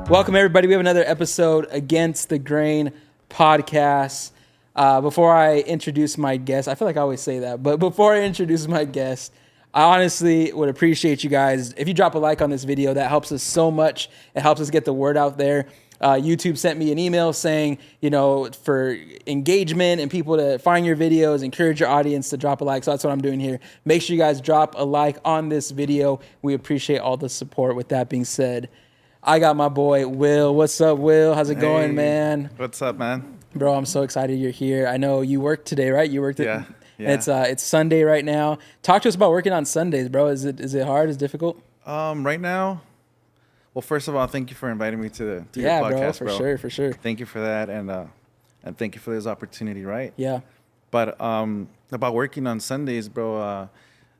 Welcome, everybody. We have another episode Against the Grain podcast. Before I introduce my guest, I feel like I always say that, but before I introduce my guest, I honestly would appreciate you guys. If you drop a like on this video, that helps us so much. It helps us get the word out there. YouTube sent me an email saying, for engagement and people to find your videos, encourage your audience to drop a like. So that's what I'm doing here. Make sure you guys drop a like on this video. We appreciate all the support. With that being said, I got my boy, Will. What's up, Will? How's it going, man? What's up, man? Bro, I'm so excited you're here. I know you work today, right? You worked Yeah. It's Sunday right now. Talk to us about working on Sundays, bro. Is it hard? Is it difficult? Right now, well, first of all, thank you for inviting me to your Yeah, podcast, bro. For sure. Thank you for that, and thank you for this opportunity, right? Yeah. But about working on Sundays, bro.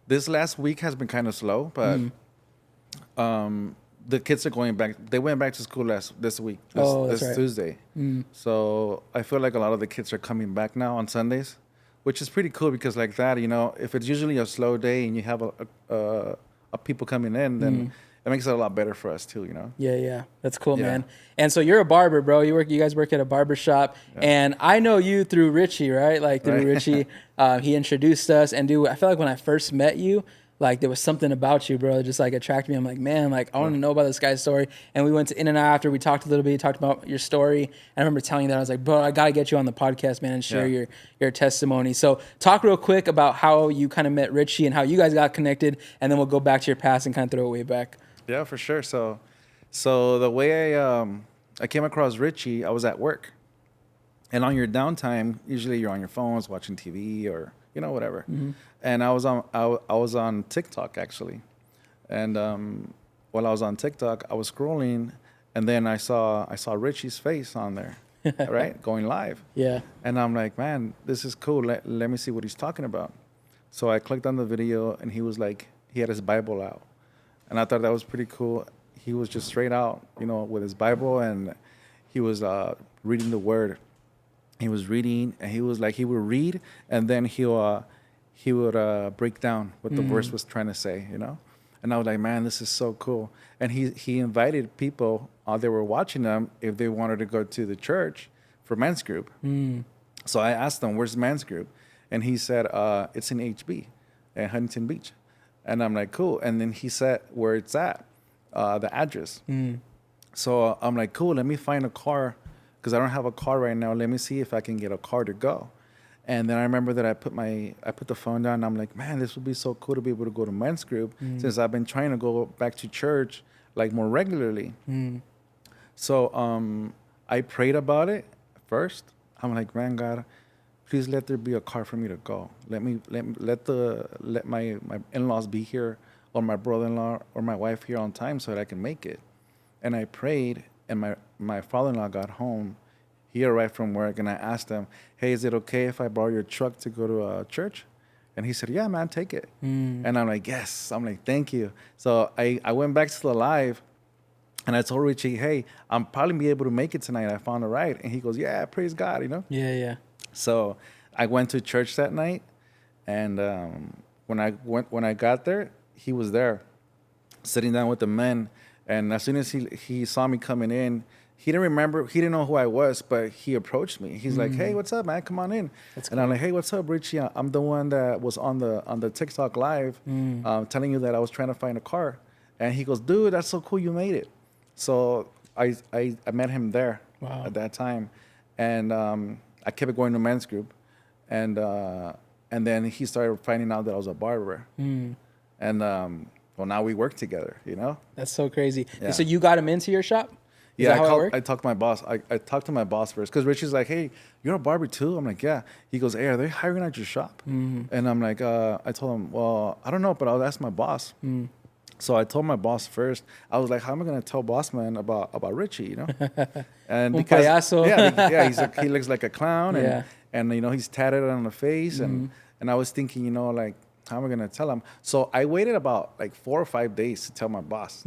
This last week has been kind of slow, but the kids are going back. They went back to school this week. This right. Tuesday. So I feel like a lot of the kids are coming back now on Sundays, which is pretty cool because like that, if it's usually a slow day and you have a people coming in, then it makes it a lot better for us too, Yeah. That's cool, Yeah. man. And so you're a barber, bro. You guys work at a barbershop. Yeah. And I know you through Richie, right? Like through Right. Richie. He introduced us. And dude, I feel like when I first met you, like there was something about you, bro, that just like attracted me. I'm like, man, like I want to know about this guy's story. And we went to In-N-Out after. We talked a little bit. You talked about your story. And I remember telling you that. I was like, bro, I got to get you on the podcast, man, and share your testimony. So talk real quick about how you kind of met Richie and how you guys got connected. And then we'll go back to your past and kind of throw it way back. Yeah, for sure. So the way I came across Richie, I was at work, and on your downtime, usually you're on your phones watching TV or whatever. And I was on TikTok actually, and while I was on TikTok, I was scrolling, and then I saw Richie's face on there, right, going live. Yeah. And I'm like, man, this is cool. Let me see what he's talking about. So I clicked on the video, and he had his Bible out. And I thought that was pretty cool. He was just straight out, with his Bible, and he was reading the Word. He was reading, and he would read, and then he would break down what the verse was trying to say, And I was like, man, this is so cool. And he invited people that were watching them if they wanted to go to the church for men's group. So I asked them, where's men's group? And he said, it's in HB, at Huntington Beach. And I'm like, cool. And then he said where it's at, the address. So I'm like, cool, let me find a car because I don't have a car right now. Let me see if I can get a car to go. And then I remember that I put the phone down, and I'm like, man, this would be so cool to be able to go to men's group since I've been trying to go back to church like more regularly. So I prayed about it first. I'm like, man, God, please let there be a car for me to go. Let my in-laws be here, or my brother-in-law or my wife here on time so that I can make it. And I prayed, and my father-in-law got home. He arrived from work, and I asked him, hey, is it okay if I borrow your truck to go to church? And he said, yeah, man, take it. And I'm like, yes. I'm like, thank you. So I went back to the live, and I told Richie, hey, I'm probably be able to make it tonight. I found a ride. And he goes, yeah, praise God, Yeah. So I went to church that night, and when I got there, he was there, sitting down with the men. And as soon as he saw me coming in, he didn't know who I was, but he approached me. He's like, "Hey, what's up, man? Come on in." That's and cool. I'm like, "Hey, what's up, Richie? I'm the one that was on the TikTok live, telling you that I was trying to find a car." And he goes, "Dude, that's so cool, you made it." So I met him there at that time, and I kept going to men's group. And then he started finding out that I was a barber. And well, now we work together, That's so crazy. Yeah. So you got him into your shop? Is that how it worked? I talked to my boss. I talked to my boss first because Richie's like, hey, you're a barber too? I'm like, yeah. He goes, hey, are they hiring at your shop? And I'm like, I told him, well, I don't know, but I'll ask my boss. So I told my boss first. I was like, how am I going to tell boss man about Richie, And Un because payaso. he looks like a clown, and he's tatted on the face, and I was thinking, like, how am I going to tell him? So I waited about like 4 or 5 days to tell my boss.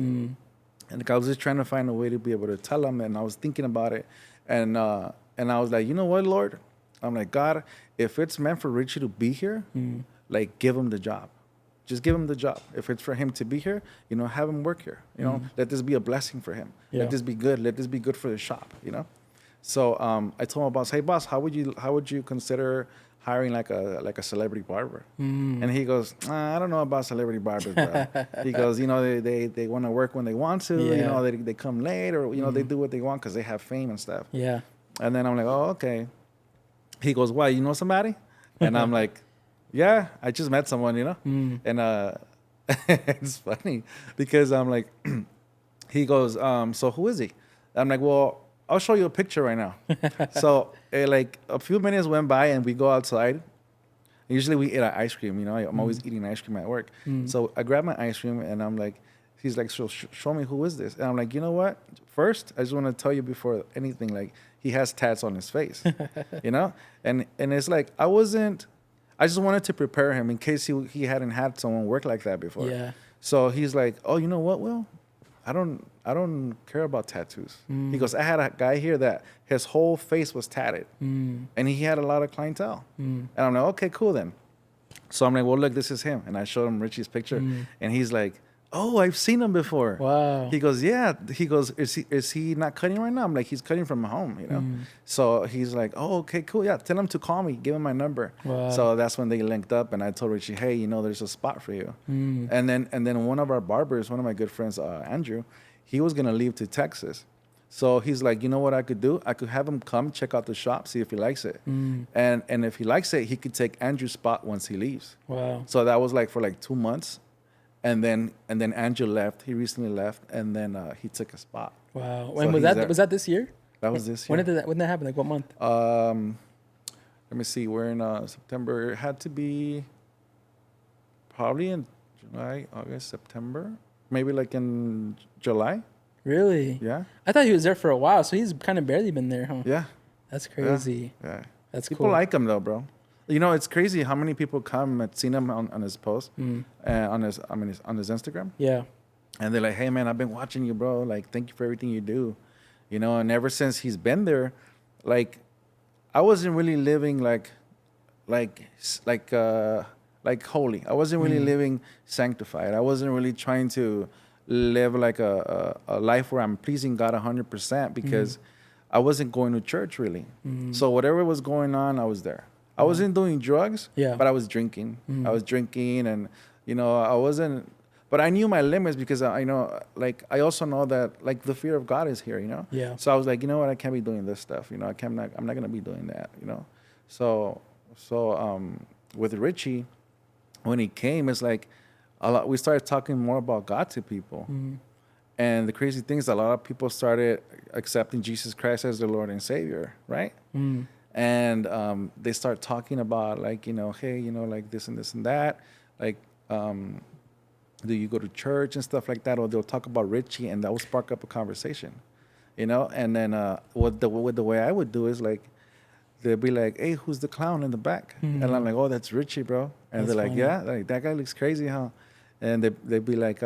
And I was just trying to find a way to be able to tell him, and I was thinking about it, and I was like, you know what, Lord? I'm like, God, if it's meant for Richie to be here, like, give him the job. just give him the job. If it's for him to be here, you know, have him work here. You know, let this be a blessing for him. Yeah. Let this be good. Let this be good for the shop. You know. So I told my boss, hey boss, how would you consider hiring like a celebrity barber? And he goes, I don't know about celebrity barbers, bro. He goes, you know, they want to work when they want to. Yeah. You know, they come late, or you know, they do what they want because they have fame and stuff. Yeah. And then I'm like, oh, okay. He goes, why, you know somebody? And I'm like, yeah, I just met someone, you know? And it's funny because I'm like, he goes, so who is he? I'm like, well, I'll show you a picture right now. So like a few minutes went by and we go outside. Usually we eat ice cream, you know? I'm always eating ice cream at work. So I grab my ice cream and I'm like, he's like, so show me who is this? And I'm like, you know what? First, I just want to tell you before anything, like, he has tats on his face, you know? And it's like, I just wanted to prepare him in case he hadn't had someone work like that before. Yeah. So he's like, oh, you know what, Will? I don't care about tattoos. He goes, I had a guy here that his whole face was tatted. And he had a lot of clientele. And I'm like, okay, cool then. So I'm like, well, look, this is him. And I showed him Richie's picture. And he's like, oh, I've seen him before. Wow. He goes, yeah. He goes, is he not cutting right now? I'm like, he's cutting from home, you know? So he's like, oh, okay, cool. Yeah, tell him to call me. Give him my number. Wow. So that's when they linked up, and I told Richie, hey, you know, there's a spot for you. And then one of our barbers, one of my good friends, Andrew, he was going to leave to Texas. So he's like, you know what I could do? I could have him come check out the shop, see if he likes it. And if he likes it, he could take Andrew's spot once he leaves. Wow. So that was like for like 2 months. And then Andrew left. He recently left, and then he took a spot. Wow. So When was that? Was that this year? That was this year. When did that happen? Like what month? Let me see. We're in September. It had to be probably in July, August, September. Maybe like in July. Really? Yeah. I thought he was there for a while, so he's kind of barely been there, huh? Yeah. That's crazy. Yeah. That's People cool. like him though, bro. You know, it's crazy how many people come and seen him on his post, on his Instagram. Yeah. And they're like, hey, man, I've been watching you, bro. Like, thank you for everything you do. You know, and ever since he's been there, like, I wasn't really living like holy. I wasn't really living sanctified. I wasn't really trying to live like a life where I'm pleasing God 100% because I wasn't going to church really. So whatever was going on, I was there. I wasn't doing drugs, but I was drinking. I was drinking, and you know, I wasn't. But I knew my limits because I know, like, I also know that like the fear of God is here, you know. Yeah. So I was like, you know what, I can't be doing this stuff. You know, I'm not gonna be doing that. You know. So with Richie, when he came, it's like we started talking more about God to people. And the crazy thing is, a lot of people started accepting Jesus Christ as their Lord and Savior, right? And they start talking about, like, you know, hey, you know, like this and this and that. Like, do you go to church and stuff like that? Or they'll talk about Richie, and that will spark up a conversation, you know? And then what the way I would do is, like, they'll be like, hey, who's the clown in the back? And I'm like, oh, that's Richie, bro. And That's they're like, funny. yeah, like, that guy looks crazy, huh? And they'd be like,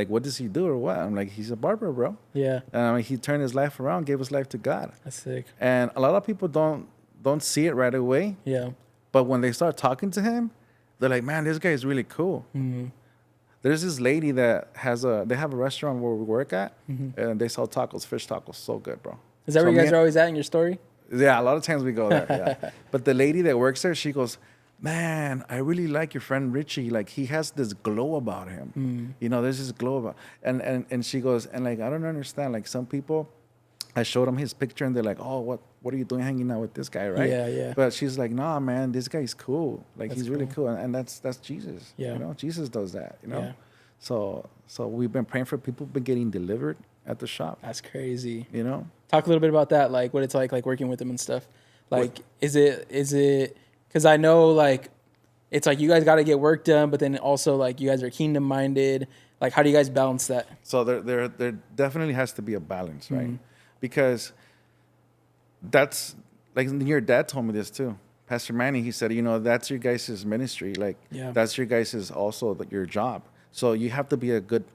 what does he do or what? I'm like, he's a barber, bro. Yeah. He turned his life around, gave his life to God. That's sick. And a lot of people don't see it right away. Yeah. But when they start talking to him, they're like, man, this guy is really cool. There's this lady that they have a restaurant where we work at, and they sell tacos, fish tacos, so good, bro. Is that where you guys are always at in your story? Yeah, a lot of times we go there. Yeah. But the lady that works there, she goes, man, I really like your friend Richie. Like, he has this glow about him. You know, there's this glow about, and she goes, and like, I don't understand. Like, some people, I showed them his picture, and they're like, oh, what are you doing hanging out with this guy, right? Yeah, yeah. But she's like, nah, man, this guy's cool. Like, That's he's really cool, and that's Jesus. Yeah. You know, Jesus does that. You know. Yeah. So we've been praying for people, been getting delivered at the shop. That's crazy. You know. Talk a little bit about that, like what it's like working with them and stuff. Like, is it? Because I know, like, it's like you guys got to get work done, but then also, like, you guys are kingdom minded. Like, how do you guys balance that? So there definitely has to be a balance, right? Because that's, like, your dad told me this too. Pastor Manny, he said, you know, that's your guys' ministry. Like, that's your guys' also your job. So you have to be a good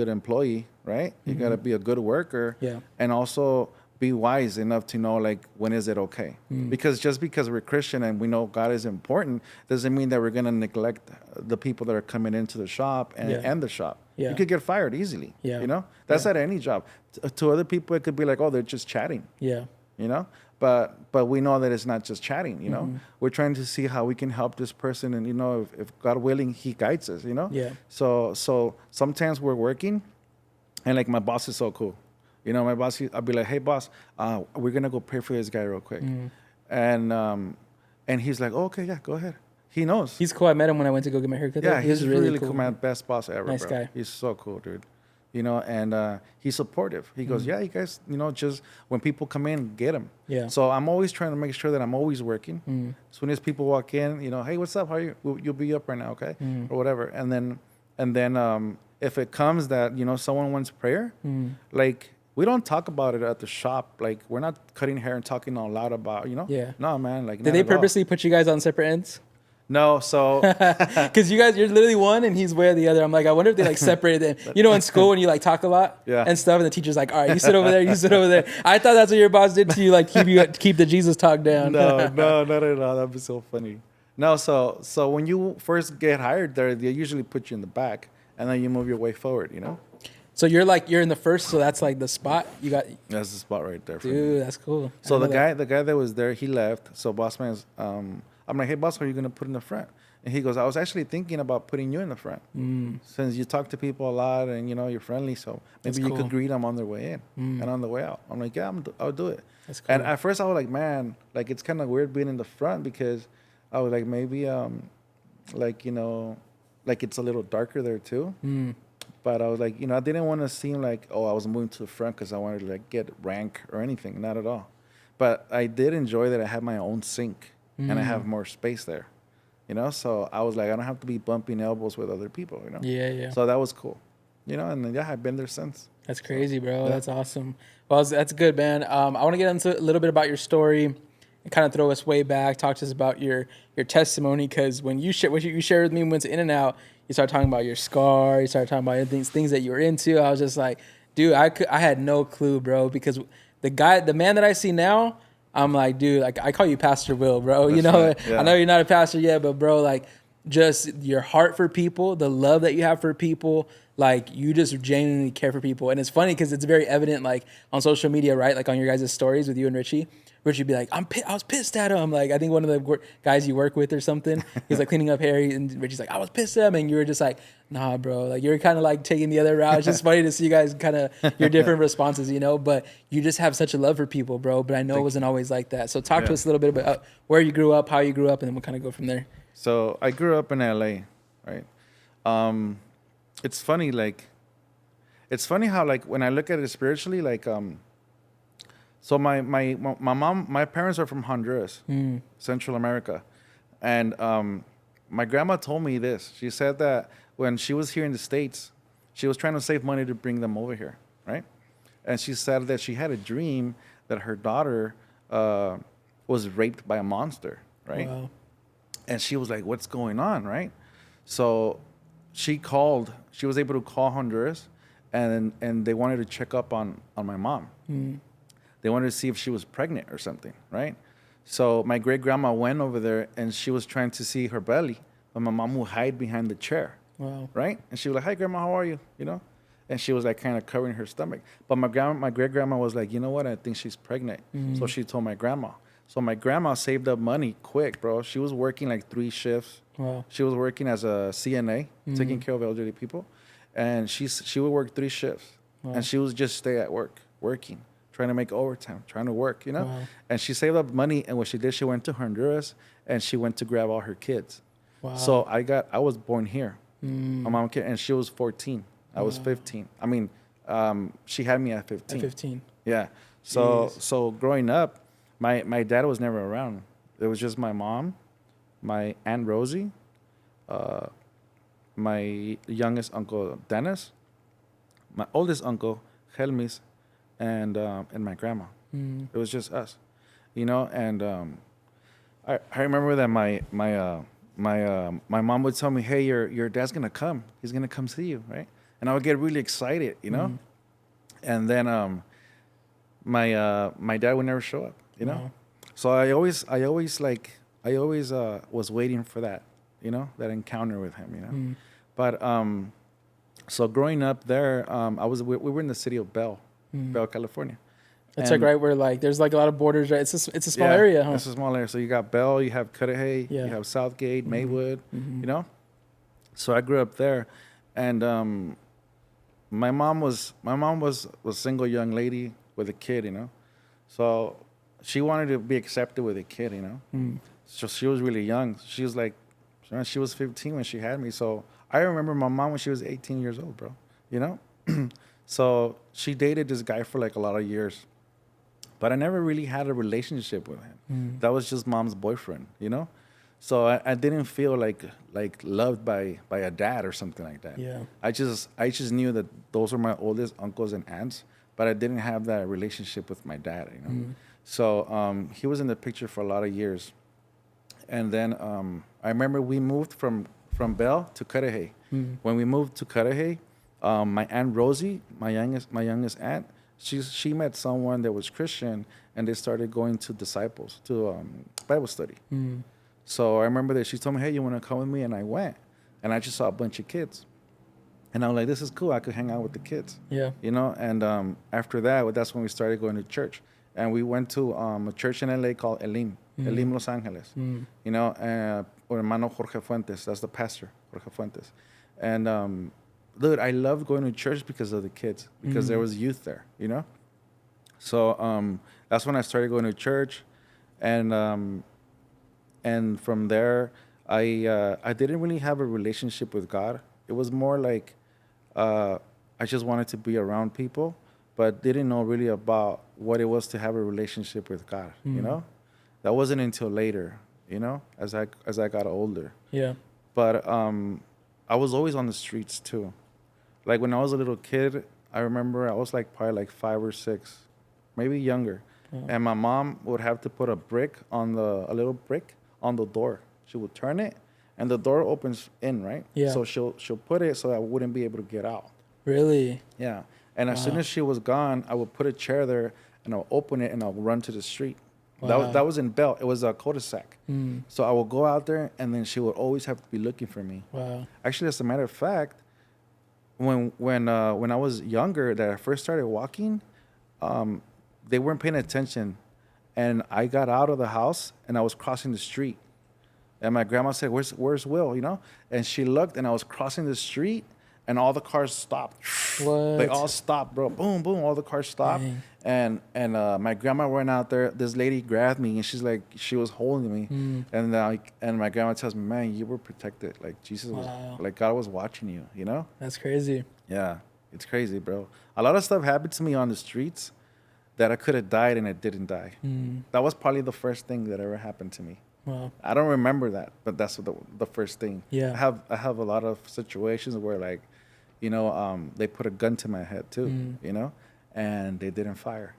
employee, right? You got to be a good worker. Yeah. And also be wise enough to know like when is it okay, because just because we're Christian and we know God is important doesn't mean that we're going to neglect the people that are coming into the shop and the shop. You could get fired easily. You know, that's at any job. To other people it could be like, oh, they're just chatting. You know, but we know that it's not just chatting. You know, we're trying to see how we can help this person, and you know, if God willing, He guides us. You know, so sometimes we're working, and like my boss is so cool. You know, my boss, I'll be like, hey, boss, we're going to go pray for this guy real quick. And he's like, oh, okay, yeah, go ahead. He knows. He's cool. I met him when I went to go get my haircut. Yeah, he's really cool, man. Best boss ever, nice bro. Guy. He's so cool, dude. You know, and he's supportive. He goes, yeah, you guys, you know, just when people come in, get them. So I'm always trying to make sure that I'm always working. As soon as people walk in, you know, hey, what's up? How are you? You'll be up right now, okay? Or whatever. And then if it comes that, you know, someone wants prayer, like, we don't talk about it at the shop. Like, we're not cutting hair and talking all loud about, you know? No, man. Like, did they purposely put you guys on separate ends? No, so... Because you're literally one and he's way the other. I'm like, I wonder if they, like, separated them. You know, in school when you, like, talk a lot and stuff, and the teacher's like, all right, you sit over there, you sit over there. I thought that's what your boss did to you, like, keep the Jesus talk down. No, not at all. That'd be so funny. No, so when you first get hired there, they usually put you in the back, and then you move your way forward, you know? So you're in the first, so that's like the spot you got. That's the spot right there. Dude, that's cool. So the guy that was there, he left. So boss man's, I'm like, hey boss, who are you gonna put in the front? And he goes, I was actually thinking about putting you in the front, since you talk to people a lot and you know you're friendly. So maybe you could greet them on their way in and on the way out. I'm like, yeah, I'll do it. That's cool. And at first I was like, man, like it's kind of weird being in the front, because I was like, maybe like, you know, like it's a little darker there too. But I was like, you know, I didn't want to seem like, oh, I was moving to the front because I wanted to like get rank or anything. Not at all. But I did enjoy that I had my own sink and I have more space there, you know? So I was like, I don't have to be bumping elbows with other people, you know? Yeah. So that was cool, you know? And yeah, I've been there since. That's crazy, bro. Yeah. That's awesome. Well, that's good, man. I want to get into a little bit about your story and kind of throw us way back. Talk to us about your testimony, because when you shared with me when we went to In-N-Out, you started talking about your scar. You started talking about things that you were into. I was just like, dude, I had no clue, bro. Because the man that I see now, I'm like, dude, like I call you Pastor Will, bro. That's you know, right. I know you're not a pastor yet, but bro, like just your heart for people, the love that you have for people, like you just genuinely care for people. And it's funny because it's very evident, like on social media, right? Like on your guys' stories with you and Richie. Richie would be like, I was pissed at him. Like, I think one of the guys you work with or something, he's like cleaning up hair, and Richie's like, I was pissed at him. And you were just like, nah, bro. Like, you're kind of like taking the other route. It's just funny to see you guys kind of your different responses, you know? But you just have such a love for people, bro. But I know it wasn't always like that. So talk to us a little bit about where you grew up, how you grew up, and then we'll kind of go from there. So I grew up in LA, right? It's funny, how, like, when I look at it spiritually, like, so my mom, my parents are from Honduras, Central America. And my grandma told me this. She said that when she was here in the States, she was trying to save money to bring them over here, right? And she said that she had a dream that her daughter was raped by a monster, right? Wow. And she was like, what's going on, right? So she was able to call Honduras, and they wanted to check up on my mom. They wanted to see if she was pregnant or something, right? So my great-grandma went over there, and she was trying to see her belly, but my mom would hide behind the chair, right? And she was like, hi, Grandma, how are you, you know? And she was like kind of covering her stomach. But my great-grandma was like, you know what? I think she's pregnant. So she told my grandma. So my grandma saved up money quick, bro. She was working like 3 shifts. Wow. She was working as a CNA, taking care of elderly people. And she would work 3 shifts. Wow. And she would just stay at work, working, trying to make overtime, trying to work, you know? Wow. And she saved up money, and what she did, she went to Honduras, and she went to grab all her kids. Wow. So I was born here. My mom, and she was 14. I was 15. I mean, she had me at 15. At 15. Yeah. So growing up, my dad was never around. It was just my mom, my Aunt Rosie, my youngest uncle Dennis, my oldest uncle Helmis, and my grandma. It was just us, you know. And I remember that my mom would tell me, hey, your dad's gonna come. He's gonna come see you, right? And I would get really excited, you know. And then my dad would never show up, you know. Wow. So I always was waiting for that, you know, that encounter with him, you know. But so growing up there, we were in the city of Bell, California. It's And- like right where like there's like a lot of borders, right? It's a small area, huh? It's a small area. So you got Bell, you have Cudahy, Yeah. you have Southgate, Maywood, you know. So I grew up there, and my mom was a single young lady with a kid, you know. So she wanted to be accepted with a kid, you know. So she was really young. She was like, she was 15 when she had me. So I remember my mom when she was 18 years old, bro. You know. So she dated this guy for like a lot of years, but I never really had a relationship with him. That was just mom's boyfriend, you know. So I didn't feel like loved by a dad or something like that. Yeah. I just knew that those were my oldest uncles and aunts, but I didn't have that relationship with my dad, you know. So he was in the picture for a lot of years, and then I remember we moved from Bell to Cudahy. When we moved to Cudahy, my aunt Rosie, my youngest aunt, she met someone that was Christian, and they started going to disciples to Bible study. So I remember that she told me, "Hey, you want to come with me?" And I went, and I just saw a bunch of kids, and I was like, "This is cool. I could hang out with the kids." Yeah. You know. And after that, that's when we started going to church, and we went to a church in LA called Elim Los Angeles. You know, or hermano Jorge Fuentes. That's the pastor, Jorge Fuentes. And dude, I loved going to church because of the kids, because there was youth there. You know. So that's when I started going to church, and from there, I didn't really have a relationship with God. It was more like I just wanted to be around people, but didn't know really about what it was to have a relationship with God. You know, that wasn't until later. You know, as I got older. Yeah. But I was always on the streets too. Like when I was a little kid, I remember I was like probably like 5 or 6, maybe younger, and my mom would have to put a little brick on the door. She would turn it, and the door opens in, right? Yeah. So she'll put it so I wouldn't be able to get out. Really? Yeah. And as soon as she was gone, I would put a chair there, and I'll open it, and I'll run to the street. Wow. That was in Bell. It was a cul-de-sac. So I would go out there, and then she would always have to be looking for me. Wow. Actually, as a matter of fact, when I was younger, that I first started walking, they weren't paying attention, and I got out of the house and I was crossing the street, and my grandma said, "Where's Will?" You know, and she looked, and I was crossing the street, and all the cars stopped. What? They all stopped, bro. Boom, boom. All the cars stopped, Dang. and my grandma went out there. This lady grabbed me, and she was holding me, and my grandma tells me, "Man, you were protected. Like Jesus was, like God was watching you. You know." That's crazy. Yeah, it's crazy, bro. A lot of stuff happened to me on the streets that I could have died, and it didn't die. That was probably the first thing that ever happened to me. Wow. I don't remember that, but that's the first thing. Yeah. I have a lot of situations where, like, you know, they put a gun to my head too, you know, and they didn't fire.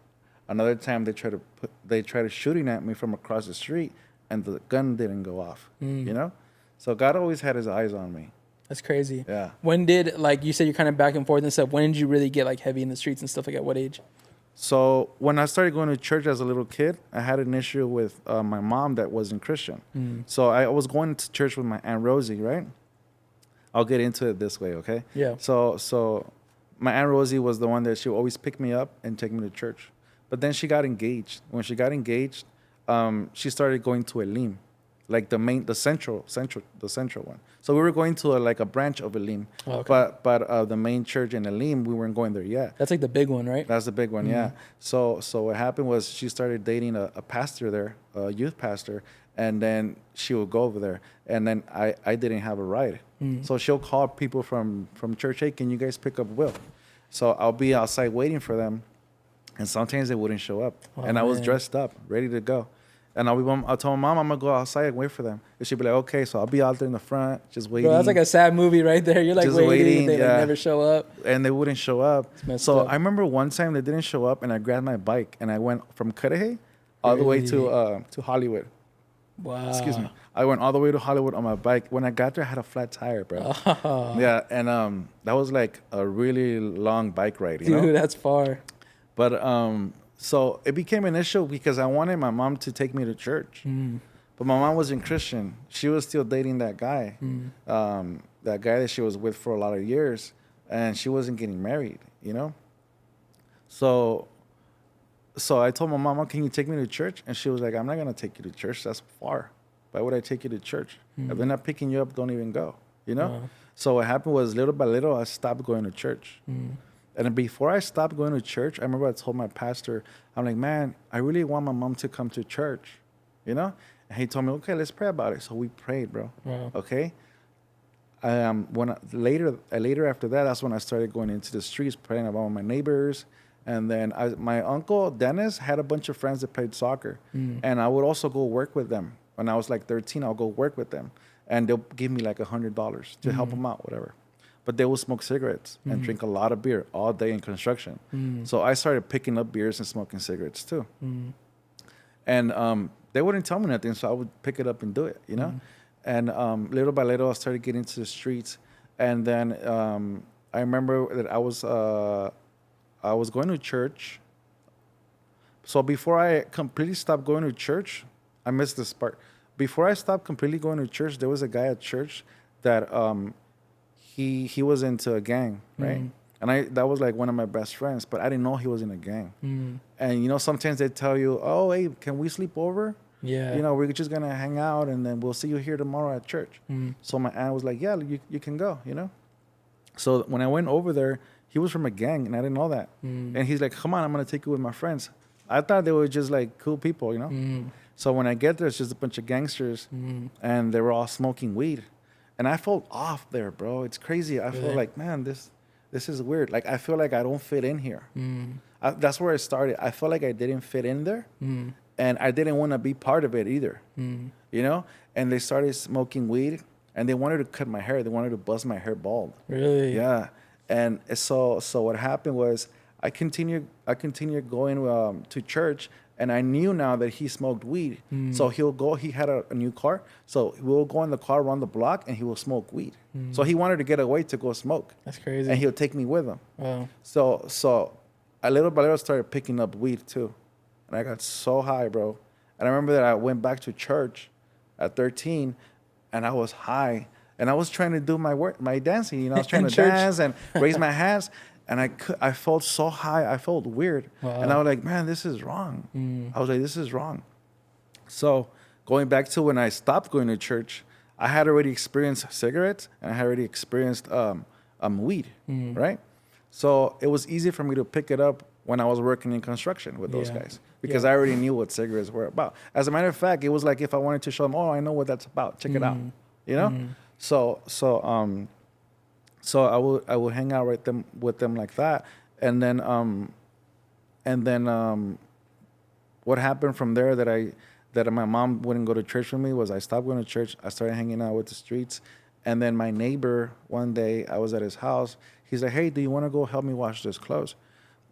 Another time they tried shooting at me from across the street, and the gun didn't go off. You know, so God always had His eyes on me. That's crazy. Yeah. When did, like you said, you're kind of back and forth and stuff. When did you really get like heavy in the streets and stuff like at what age? So when I started going to church as a little kid, I had an issue with my mom that wasn't Christian. So I was going to church with my Aunt Rosie, right? I'll get into it this way, okay? Yeah. So my Aunt Rosie was the one that she would always pick me up and take me to church. But then she got engaged. When she got engaged, she started going to Elim, like the central one. So we were going to a branch of Elim, but the main church in Elim, we weren't going there yet. That's like the big one, right? That's the big one, yeah. So what happened was she started dating a pastor there, a youth pastor, and then she would go over there, and then I didn't have a ride. So she'll call people from church, "Hey, can you guys pick up Will?" So I'll be outside waiting for them, and sometimes they wouldn't show up, and I was dressed up, ready to go. And I'll tell my mom I'm gonna go outside and wait for them. And she'd be like, "Okay." So I'll be out there in the front, just waiting. Bro, that's like a sad movie right there. You're like Just waiting, waiting, they like yeah. never show up. And they wouldn't show up. messed So up. I remember one time they didn't show up, and I grabbed my bike and I went from Cudahy all the way to Hollywood. Wow. Excuse me. I went all the way to Hollywood on my bike. When I got there, I had a flat tire, bro. Oh. Yeah, and that was like a really long bike ride, you know? Dude, that's far. But So it became an issue because I wanted my mom to take me to church. But my mom wasn't Christian. She was still dating that guy, that guy that she was with for a lot of years. And she wasn't getting married, you know? So I told my mom, can you take me to church? And she was like, I'm not going to take you to church. That's far. Why would I take you to church? If they're not picking you up, don't even go, you know? So what happened was little by little, I stopped going to church. And before I stopped going to church, I remember I told my pastor, I'm like, man, I really want my mom to come to church, you know? And he told me, okay, let's pray about it. So we prayed, bro. Wow. Okay? Later after that, that's when I started going into the streets, praying about my neighbors. And then my uncle, Dennis, had a bunch of friends that played soccer. And I would also go work with them. When I was like 13, I'll go work with them. And they'll give me like $100 to help them out, whatever. But they will smoke cigarettes and drink a lot of beer all day in construction. So I started picking up beers and smoking cigarettes too. And they wouldn't tell me nothing, so I would pick it up and do it, you know? And little by little, I started getting into the streets. And then I remember that I was going to church. So before I completely stopped going to church, I missed this part. Before I stopped completely going to church, there was a guy at church that he was into a gang, right? And that was like one of my best friends, but I didn't know he was in a gang. And you know, sometimes they tell you, oh, hey, can we sleep over? Yeah. You know, we're just gonna hang out and then we'll see you here tomorrow at church. So my aunt was like, yeah, you can go, you know? So when I went over there, he was from a gang and I didn't know that. And he's like, come on, I'm gonna take you with my friends. I thought they were just like cool people, you know? So when I get there, it's just a bunch of gangsters and they were all smoking weed. And I felt off there, bro. It's crazy. I feel like, man, this is weird. Like, I feel like I don't fit in here. That's where it started. I felt like I didn't fit in there. And I didn't want to be part of it either. You know? And they started smoking weed. And they wanted to cut my hair. They wanted to buzz my hair bald. Really? Yeah. And so what happened was I continued going to church. And I knew now that he smoked weed. So he had a new car. So we'll go in the car around the block and he will smoke weed. So he wanted to get away to go smoke. That's crazy. And he'll take me with him. Wow. So I little by little started picking up weed too. And I got so high, bro. And I remember that I went back to church at 13 and I was high. And I was trying to do my dancing. You know, I was trying to dance and raise my hands. And I felt so high. I felt weird. Wow. And I was like, man, this is wrong. I was like, this is wrong. So going back to when I stopped going to church, I had already experienced cigarettes and I had already experienced weed, right? So it was easy for me to pick it up when I was working in construction with those guys because I already knew what cigarettes were about. As a matter of fact, it was like if I wanted to show them, oh, I know what that's about. Check it out, you know? So I will hang out with them like that, and then what happened from there that my mom wouldn't go to church with me was I stopped going to church. I started hanging out with the streets, and then my neighbor one day I was at his house. He's like, hey, do you want to go help me wash this clothes?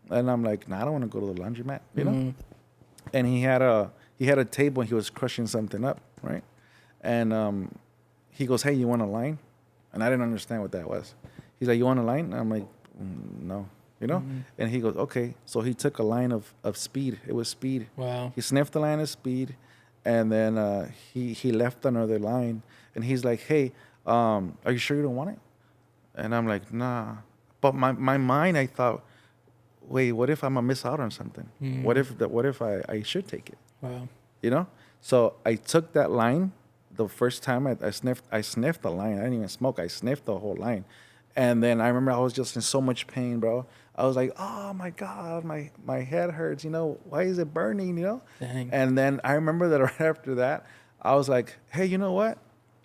And I'm like, nah, I don't want to go to the laundromat, you know. And he had a table and he was crushing something up, right? And he goes, hey, you want a line? And I didn't understand what that was. He's like, you want a line? And I'm like, no, you know? And he goes, okay. So he took a line of speed. It was speed. Wow. He sniffed the line of speed. And then he left another line. And he's like, hey, are you sure you don't want it? And I'm like, nah. But my mind, I thought, wait, what if I'm going to miss out on something? What if I should take it? Wow. You know? So I took that line. The first time I sniffed the line. I didn't even smoke. I sniffed the whole line. And then I remember I was just in so much pain, bro. I was like, oh, my God, my head hurts. You know, why is it burning, you know? Dang. And then I remember that right after that, I was like, hey, you know what?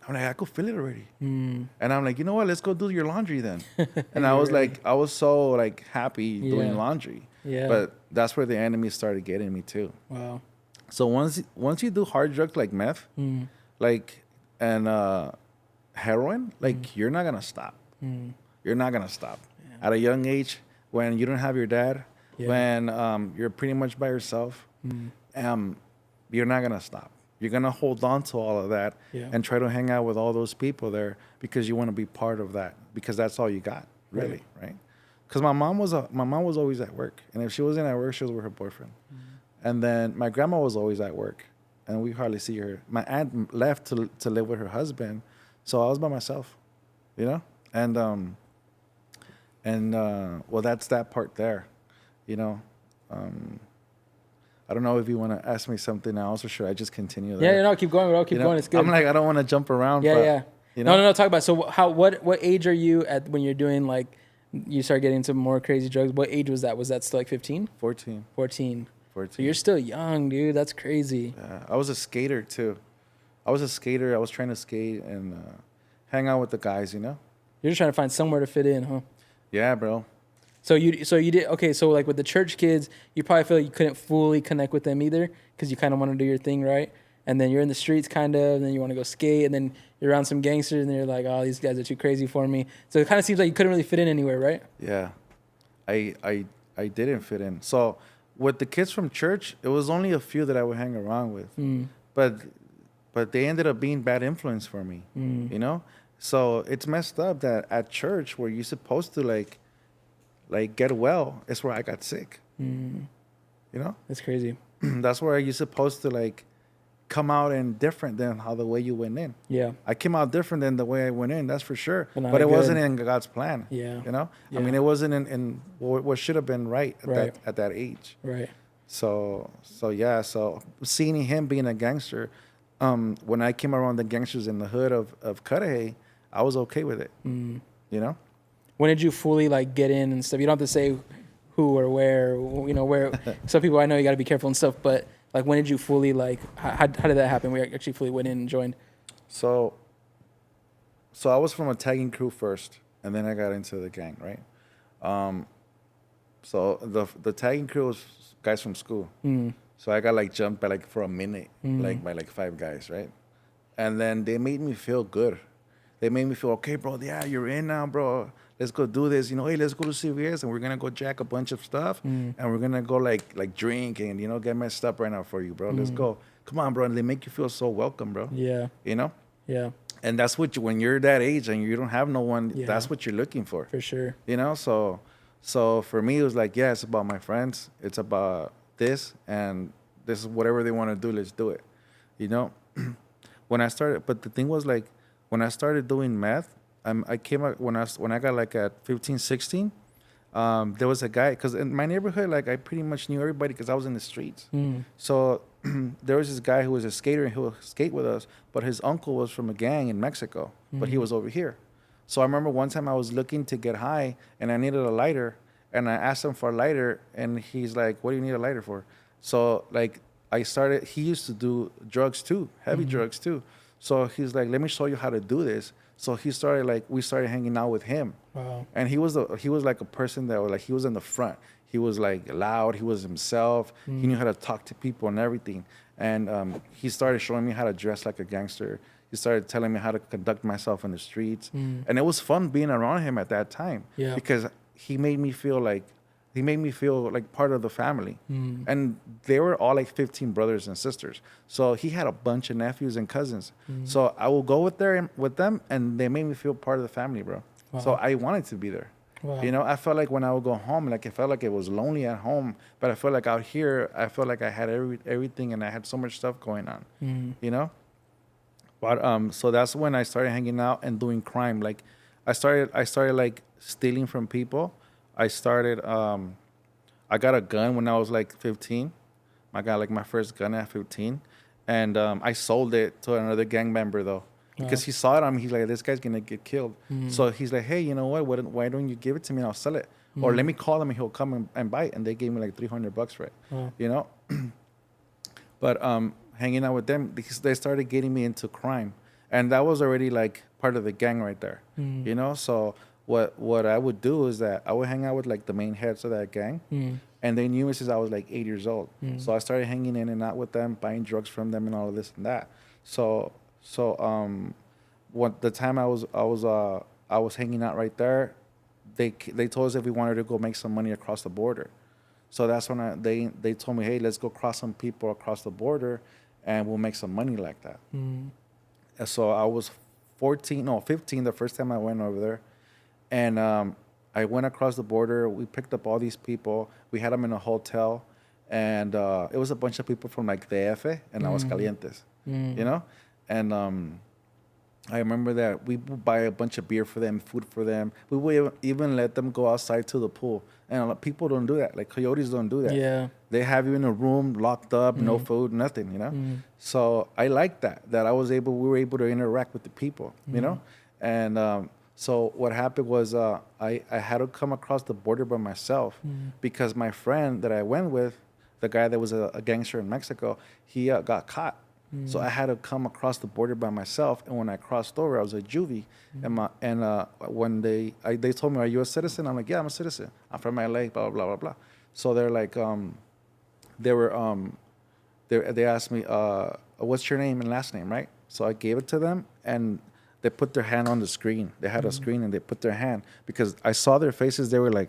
I'm like, I could feel it already. And I'm like, you know what? Let's go do your laundry then. And I was like, I was so like happy doing laundry. Yeah. But that's where the enemy started getting me too. Wow. So once you do hard drugs like meth, like, and heroin, like, you're not going to stop. You're not going to stop. Yeah. At a young age, when you don't have your dad, when you're pretty much by yourself, you're not going to stop. You're going to hold on to all of that and try to hang out with all those people there because you want to be part of that, because that's all you got, really, right? Because my mom was always at work, and if she wasn't at work, she was with her boyfriend. And then my grandma was always at work, and we hardly see her. My aunt left to live with her husband, so I was by myself, you know. And well, that's that part there, you know. I don't know if you want to ask me something else, or should I just continue there? Yeah, no, keep going, bro. Keep going. It's good. I'm like, I don't want to jump around. Yeah, but, yeah. You know? No. Talk about it. So what age are you at when you're doing like you start getting into more crazy drugs? What age was that? Was that still like 15? 14. 14. So you're still young, dude. That's crazy. I was a skater too. I was trying to skate and hang out with the guys, you know. You're just trying to find somewhere to fit in, huh? Yeah, bro. So you did okay. So like with the church kids, you probably feel like you couldn't fully connect with them either because you kind of want to do your thing, right? And then you're in the streets, kind of, and then you want to go skate, and then you're around some gangsters, and you're like, oh, these guys are too crazy for me. So it kind of seems like you couldn't really fit in anywhere, right? Yeah, I didn't fit in. So with the kids from church, it was only a few that I would hang around with, but they ended up being bad influence for me, you know. So it's messed up that at church where you're supposed to like get well, it's where I got sick. You know, That's crazy. that's where you're supposed to like come out and different than how the way you went in. Yeah. I came out different than the way I went in, that's for sure. But It wasn't in God's plan. Yeah. You know? Yeah. I mean, it wasn't in what should have been right at that age. Right. So yeah, so seeing him being a gangster, when I came around the gangsters in the hood of Cudahy, I was okay with it. You know? When did you fully like get in and stuff? You don't have to say who or where, you know, where some people I know you got to be careful and stuff, but like when did you fully like how did that happen? We actually fully went in and joined. So I was from a tagging crew first, and then I got into the gang, right? So the tagging crew was guys from school. So I got like jumped by like for a minute, like by like 5 guys, right? And then they made me feel good. They made me feel, okay, bro, yeah, you're in now, bro. Let's go do this. You know, hey, let's go to CVS and we're gonna go jack a bunch of stuff and we're gonna go like drink and, you know, get messed up right now for you, bro. Let's go. Come on, bro. And they make you feel so welcome, bro. Yeah. You know? Yeah. And that's what when you're that age and you don't have no one, Yeah. that's what you're looking for. For sure. You know? So for me, it was like, yeah, it's about my friends. It's about this, and this is whatever they want to do, let's do it. You know? But the thing was like, when I started doing meth, I came out when I got like at 15, 16, there was a guy, because in my neighborhood, like I pretty much knew everybody because I was in the streets. So there was this guy who was a skater and he would skate with us, but his uncle was from a gang in Mexico, but he was over here. So I remember one time I was looking to get high and I needed a lighter, and I asked him for a lighter, and he's like, what do you need a lighter for? So like he used to do drugs too, heavy drugs too. So he's like, let me show you how to do this. So we started hanging out with him. Wow. And he was like a person that was like, he was in the front. He was like loud. He was himself. He knew how to talk to people and everything. And he started showing me how to dress like a gangster. He started telling me how to conduct myself in the streets. And it was fun being around him at that time. Yeah. Because he made me feel like part of the family. And they were all like 15 brothers and sisters. So he had a bunch of nephews and cousins. So I will go with them, and they made me feel part of the family, bro. Wow. So I wanted to be there. Wow. You know, I felt like when I would go home, like it felt like it was lonely at home, but I felt like out here, I felt like I had everything, and I had so much stuff going on. You know? But so that's when I started hanging out and doing crime. Like I started like stealing from people. I got a gun when I was like 15. I got like my first gun at 15. And I sold it to another gang member though. Because he saw it on me. He's like, this guy's going to get killed. So he's like, hey, you know what? Why don't you give it to me and I'll sell it? Or let me call him and he'll come and buy it. And they gave me like $300 for it. You know? But hanging out with them, because they started getting me into crime. And that was already like part of the gang right there. You know? So what I would do is that I would hang out with like the main heads of that gang, and they knew me since I was like 8 years old. So I started hanging in and out with them, buying drugs from them, and all of this and that. So what the time I was hanging out right there, they told us if we wanted to go make some money across the border. So that's when they told me, hey, let's go cross some people across the border, and we'll make some money like that. And so I was 15 the first time I went over there. And I went across the border. We picked up all these people. We had them in a hotel, and it was a bunch of people from like DF and Aguascalientes, you know, and I remember that we would buy a bunch of beer for them, food for them. We would even let them go outside to the pool. And a lot of people don't do that. Like coyotes don't do that. Yeah. They have you in a room, locked up, no food, nothing, you know? So I like that we were able to interact with the people, you know? And so what happened was I had to come across the border by myself because my friend that I went with, the guy that was a gangster in Mexico, he got caught. So I had to come across the border by myself, and when I crossed over, I was a juvie. And when they told me, "Are you a citizen?" I'm like, "Yeah, I'm a citizen. I'm from LA." Blah blah blah blah. So they're like, they asked me, "What's your name and last name?" Right? So I gave it to them, and they put their hand on the screen. They had a screen, and they put their hand because I saw their faces. They were like,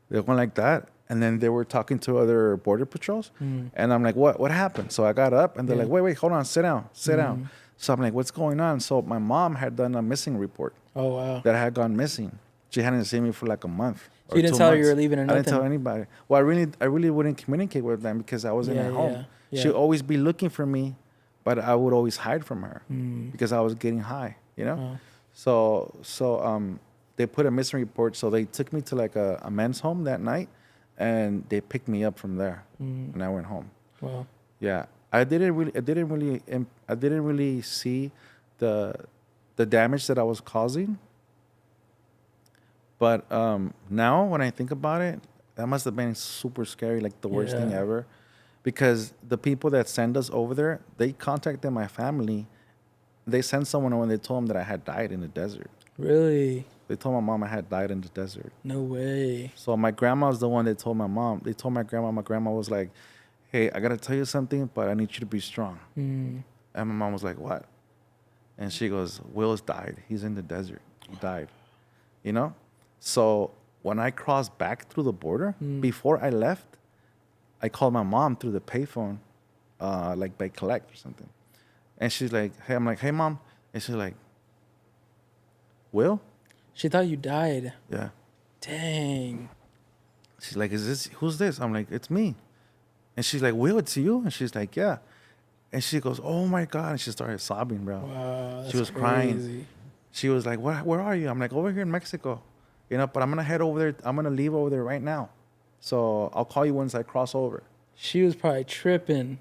they went like that. And then they were talking to other border patrols. And I'm like, what happened? So I got up and they're like, wait, hold on, sit down. So I'm like, what's going on? So my mom had done a missing report. Oh, wow. That I had gone missing. She hadn't seen me for like a month. So you didn't tell her you were leaving or nothing? I didn't tell anybody. Well, I really wouldn't communicate with them because I wasn't at home. Yeah. She'd always be looking for me, but I would always hide from her because I was getting high, you know? So they put a missing report. So they took me to like a men's home that night. And they picked me up from there, and I went home. Wow. Yeah, I didn't really see the damage that I was causing. But now, when I think about it, that must have been super scary, like the worst thing ever, because the people that send us over there, they contacted my family. They sent someone when they told them that I had died in the desert. Really? They told my mom I had died in the desert. No way. So my grandma was the one that told my mom. They told my grandma. My grandma was like, "Hey, I gotta tell you something, but I need you to be strong." And my mom was like, "What?" And she goes, "Will's died. He's in the desert. He died." You know. So when I crossed back through the border, before I left, I called my mom through the payphone, like by collect or something. And she's like, "Hey," I'm like, "Hey, mom," and she's like, "Will?" She thought you died. Yeah. Dang. She's like, who's this? I'm like, "It's me." And she's like, "Will, it's you?" And she's like, "Yeah." And she goes, "Oh my God." And she started sobbing, bro. Wow. She was crying. She was like, where are you? I'm like, "Over here in Mexico. You know, but I'm going to head over there. I'm going to leave over there right now. So I'll call you once I cross over." She was probably tripping.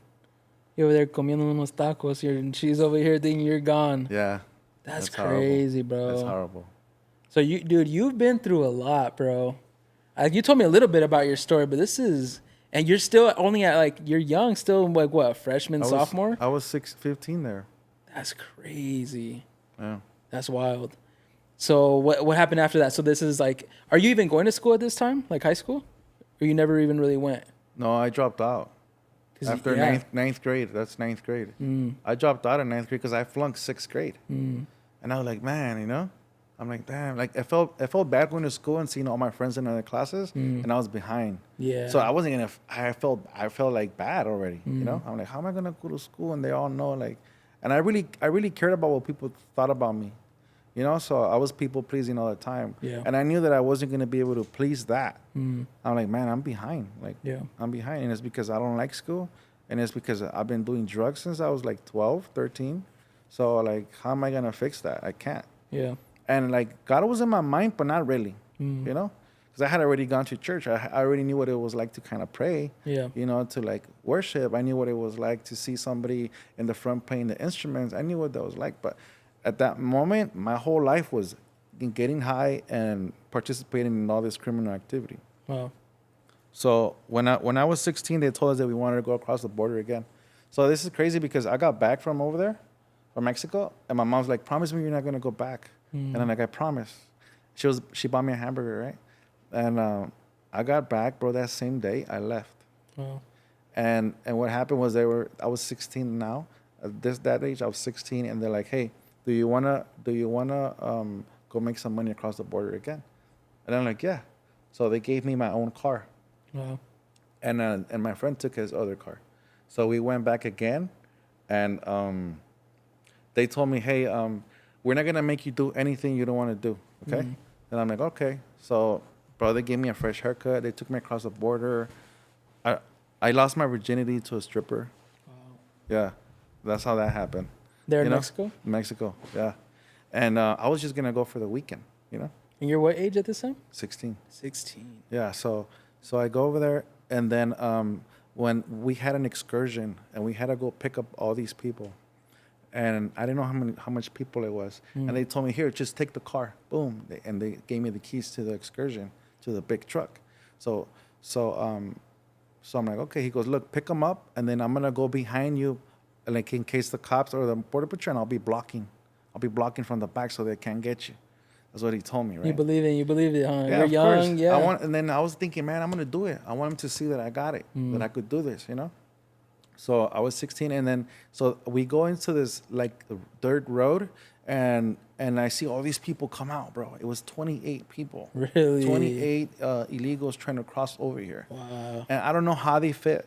You over there comiendo unos tacos, and she's over here thinking you're gone. Yeah. That's crazy, bro. That's horrible. So you've been through a lot, bro. You told me a little bit about your story, but and you're still only at like, you're young, still like what, freshman, sophomore? I was 15 there. That's crazy. Yeah. That's wild. So what happened after that? So this is like, are you even going to school at this time, like high school, or you never even really went? No, I dropped out after ninth grade. That's ninth grade. I dropped out in ninth grade because I flunked sixth grade, and I was like, man, you know. I'm like, damn, like I felt bad going to school and seeing all my friends in other classes, and I was behind. Yeah. So I wasn't gonna. I felt like bad already. You know. I'm like, how am I gonna go to school and they all know like, and I really cared about what people thought about me, you know. So I was people pleasing all the time. Yeah. And I knew that I wasn't gonna be able to please that. I'm like, man, I'm behind. Like, I'm behind, and it's because I don't like school, and it's because I've been doing drugs since I was like 12, 13. So like, how am I gonna fix that? I can't. Yeah. And like God was in my mind, but not really, you know, because I had already gone to church. I already knew what it was like to kind of pray, you know, to like worship. I knew what it was like to see somebody in the front playing the instruments. I knew what that was like. But at that moment, my whole life was getting high and participating in all this criminal activity. Wow. So when I was 16, they told us that we wanted to go across the border again. So this is crazy because I got back from over there, from Mexico, and my mom's like, "Promise me you're not going to go back." And I'm like, "I promise." She bought me a hamburger, right? And I got back, bro. That same day, I left. Wow. And what happened was I was 16 now. At that age, I was 16, and they're like, "Hey, do you wanna go make some money across the border again?" And I'm like, "Yeah." So they gave me my own car. Wow. And my friend took his other car. So we went back again, and they told me, "Hey, we're not gonna make you do anything you don't want to do, okay? And I'm like, okay. So, bro, they gave me a fresh haircut. They took me across the border. I lost my virginity to a stripper. Wow. Yeah, that's how that happened. There You in know? Mexico? Mexico, yeah. And I was just gonna go for the weekend, you know, And you're what age at this time? 16. 16. Yeah, so I go over there, and then when we had an excursion, and we had to go pick up all these people, and I didn't know how much people it was, and they told me, here, just take the car, boom, and they gave me the keys to the excursion, to the big truck. So I'm like, okay. He goes, look, pick them up, and then I'm gonna go behind you, like in case the cops or the border patrol, and I'll be blocking from the back so they can't get you. That's what he told me, right? You believe it, huh? Yeah, You're of young, course. yeah. And then I was thinking, man, I'm gonna do it. I want him to see that I got it, that I could do this, you know. So I was 16, and then so we go into this like dirt road, and I see all these people come out, bro. It was 28 people. Really? 28 illegals trying to cross over here. Wow. And I don't know how they fit,